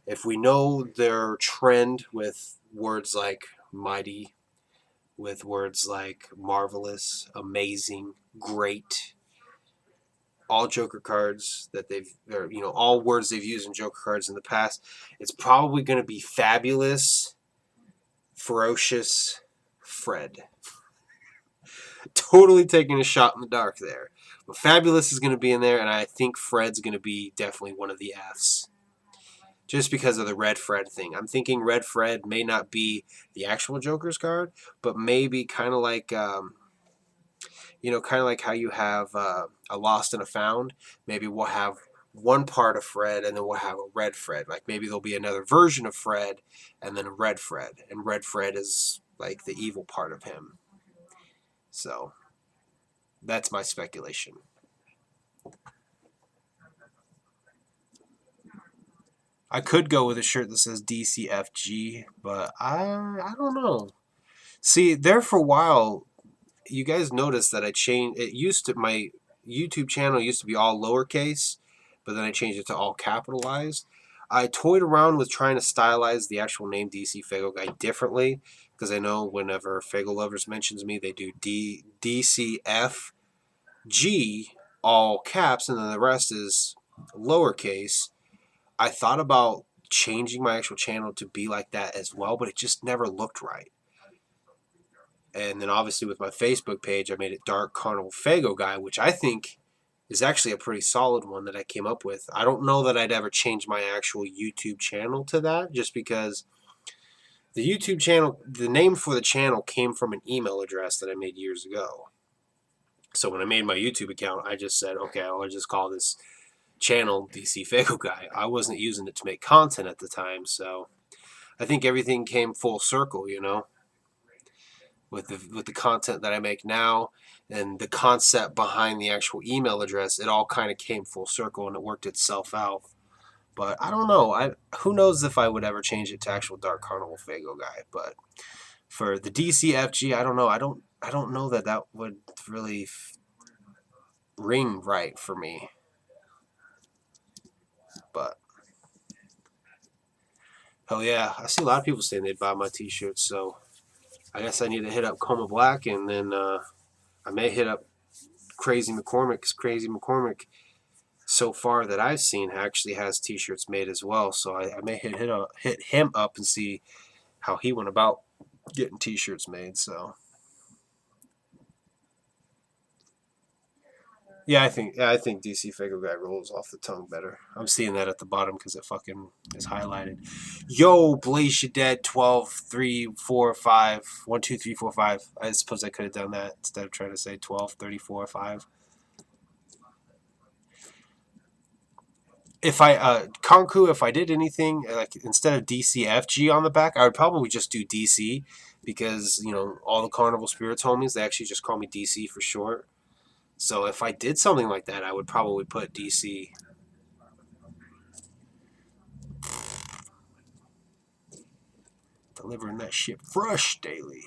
If we know their trend with words like mighty, with words like marvelous, amazing, great, all Joker cards that or, all words they've used in Joker cards in the past, it's probably going to be fabulous, ferocious, Fred. Totally taking a shot in the dark there. But fabulous is going to be in there, and I think Fred's going to be definitely one of the Fs. Just because of the Red Fred thing. I'm thinking Red Fred may not be the actual Joker's card, but maybe kind of like, kind of like how you have a Lost and a Found. Maybe we'll have one part of Fred, and then we'll have a Red Fred. Like maybe there'll be another version of Fred, and then a Red Fred. And Red Fred is like the evil part of him. So that's my speculation. I could go with a shirt that says DCFG, but I don't know. See, there for a while, you guys noticed that I changed. It used to, my YouTube channel used to be all lowercase, but then I changed it to all capitalized. I toyed around with trying to stylize the actual name DCFAYGOGUY differently, because I know whenever Faygo lovers mentions me, they do DCFG all caps, and then the rest is lowercase. I thought about changing my actual channel to be like that as well, but it just never looked right. And then obviously with my Facebook page, I made it Dark Carnival Faygo Guy, which I think is actually a pretty solid one that I came up with. I don't know that I'd ever change my actual YouTube channel to that, just because the YouTube channel, the name for the channel came from an email address that I made years ago. So when I made my YouTube account, I just said, okay, I'll just call this channel DC Faygo Guy. I wasn't using it to make content at the time, so I think everything came full circle, with the content that I make now and the concept behind the actual email address. It all kind of came full circle and it worked itself out. But I don't know. Who knows if I would ever change it to actual Dark Carnival Faygo Guy. But for the DCFG, I don't know. I don't know that would really ring right for me. But hell yeah, I see a lot of people saying they'd buy my t-shirts, so I guess I need to hit up Coma Black, and then I may hit up Crazy McCormick, because Crazy McCormick, so far that I've seen, actually has t-shirts made as well. So I may hit him up and see how he went about getting t-shirts made. So yeah, I think DC Faygo Guy rolls off the tongue better. I'm seeing that at the bottom because it fucking is highlighted. Yo, Blaze you dead 12 3 4 5 1 2 3 4 5. I suppose I could have done that instead of trying to say 12 34 5. if I Konku, if I did anything like instead of DCFG on the back, I would probably just do DC because you know all the Carnival Spirits homies, they actually just call me DC for short. So if I did something like that, I would probably put DC. Delivering that shit fresh daily.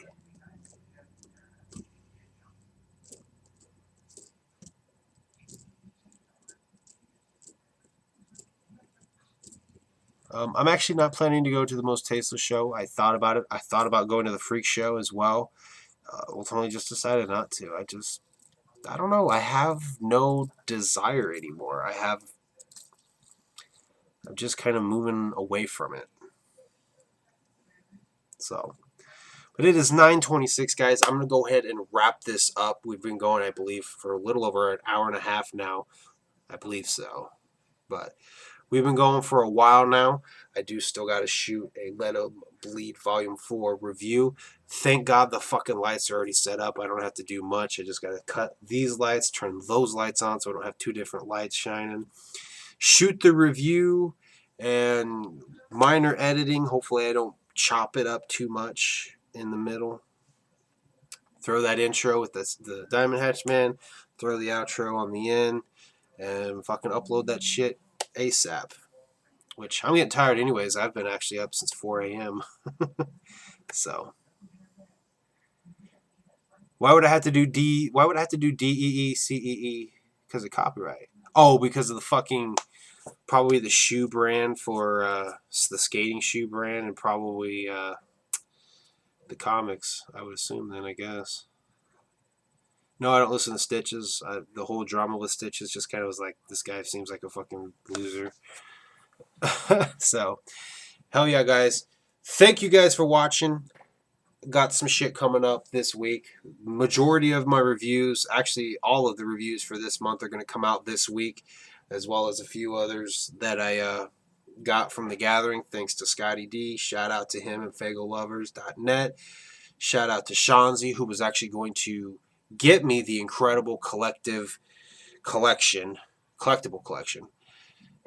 I'm actually not planning to go to the Most Tasteless show. I thought about it. I thought about going to the Freak show as well. Ultimately, just decided not to. I don't know. I have no desire anymore. I'm just kind of moving away from it. So, but it is 9:26, guys. I'm gonna go ahead and wrap this up. We've been going, I believe, for a little over an hour and a half now. I believe so. But we've been going for a while now. I do still got to shoot a Let 'Em Bleed Volume 4 review. Thank God the fucking lights are already set up. I don't have to do much. I just got to cut these lights, turn those lights on so I don't have two different lights shining. Shoot the review and minor editing. Hopefully I don't chop it up too much in the middle. Throw that intro with the Diamond Hatch Man. Throw the outro on the end. And fucking upload that shit ASAP. Which I'm getting tired anyways. I've been actually up since 4 a.m. So why would I have to do DEECEE? Because of copyright. Oh, because of the fucking probably the shoe brand for the skating shoe brand and probably the comics. I would assume then. I guess. No, I don't listen to Stitches. The whole drama with Stitches just kind of was like, this guy seems like a fucking loser. So, hell yeah, guys. Thank you guys for watching. Got some shit coming up this week. Majority of my reviews, actually all of the reviews for this month are going to come out this week, as well as a few others that I got from the gathering. Thanks to Scotty D. Shout out to him and FaygoLovers.net. Shout out to Shanzi, who was actually going to get me the incredible collectible collection.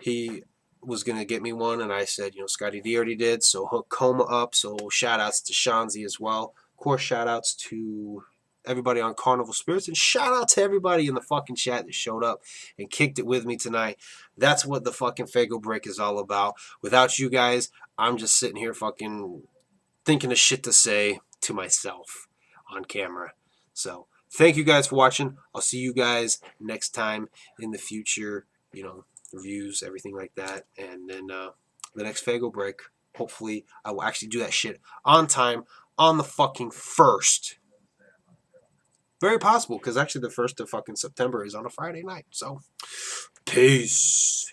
He was going to get me one, and I said, you know, Scotty D already did, so hook Coma up. So shout outs to Shanzi as well. Of course, shout outs to everybody on Carnival Spirits, and shout out to everybody in the fucking chat that showed up and kicked it with me tonight. That's what the fucking Faygo Break is all about. Without you guys, I'm just sitting here fucking thinking of shit to say to myself on camera. So thank you guys for watching. I'll see you guys next time in the future, you know, reviews, everything like that. And then the next Faygo Break, hopefully I will actually do that shit on time on the fucking 1st. Very possible, because actually the 1st of fucking September is on a Friday night. So, peace.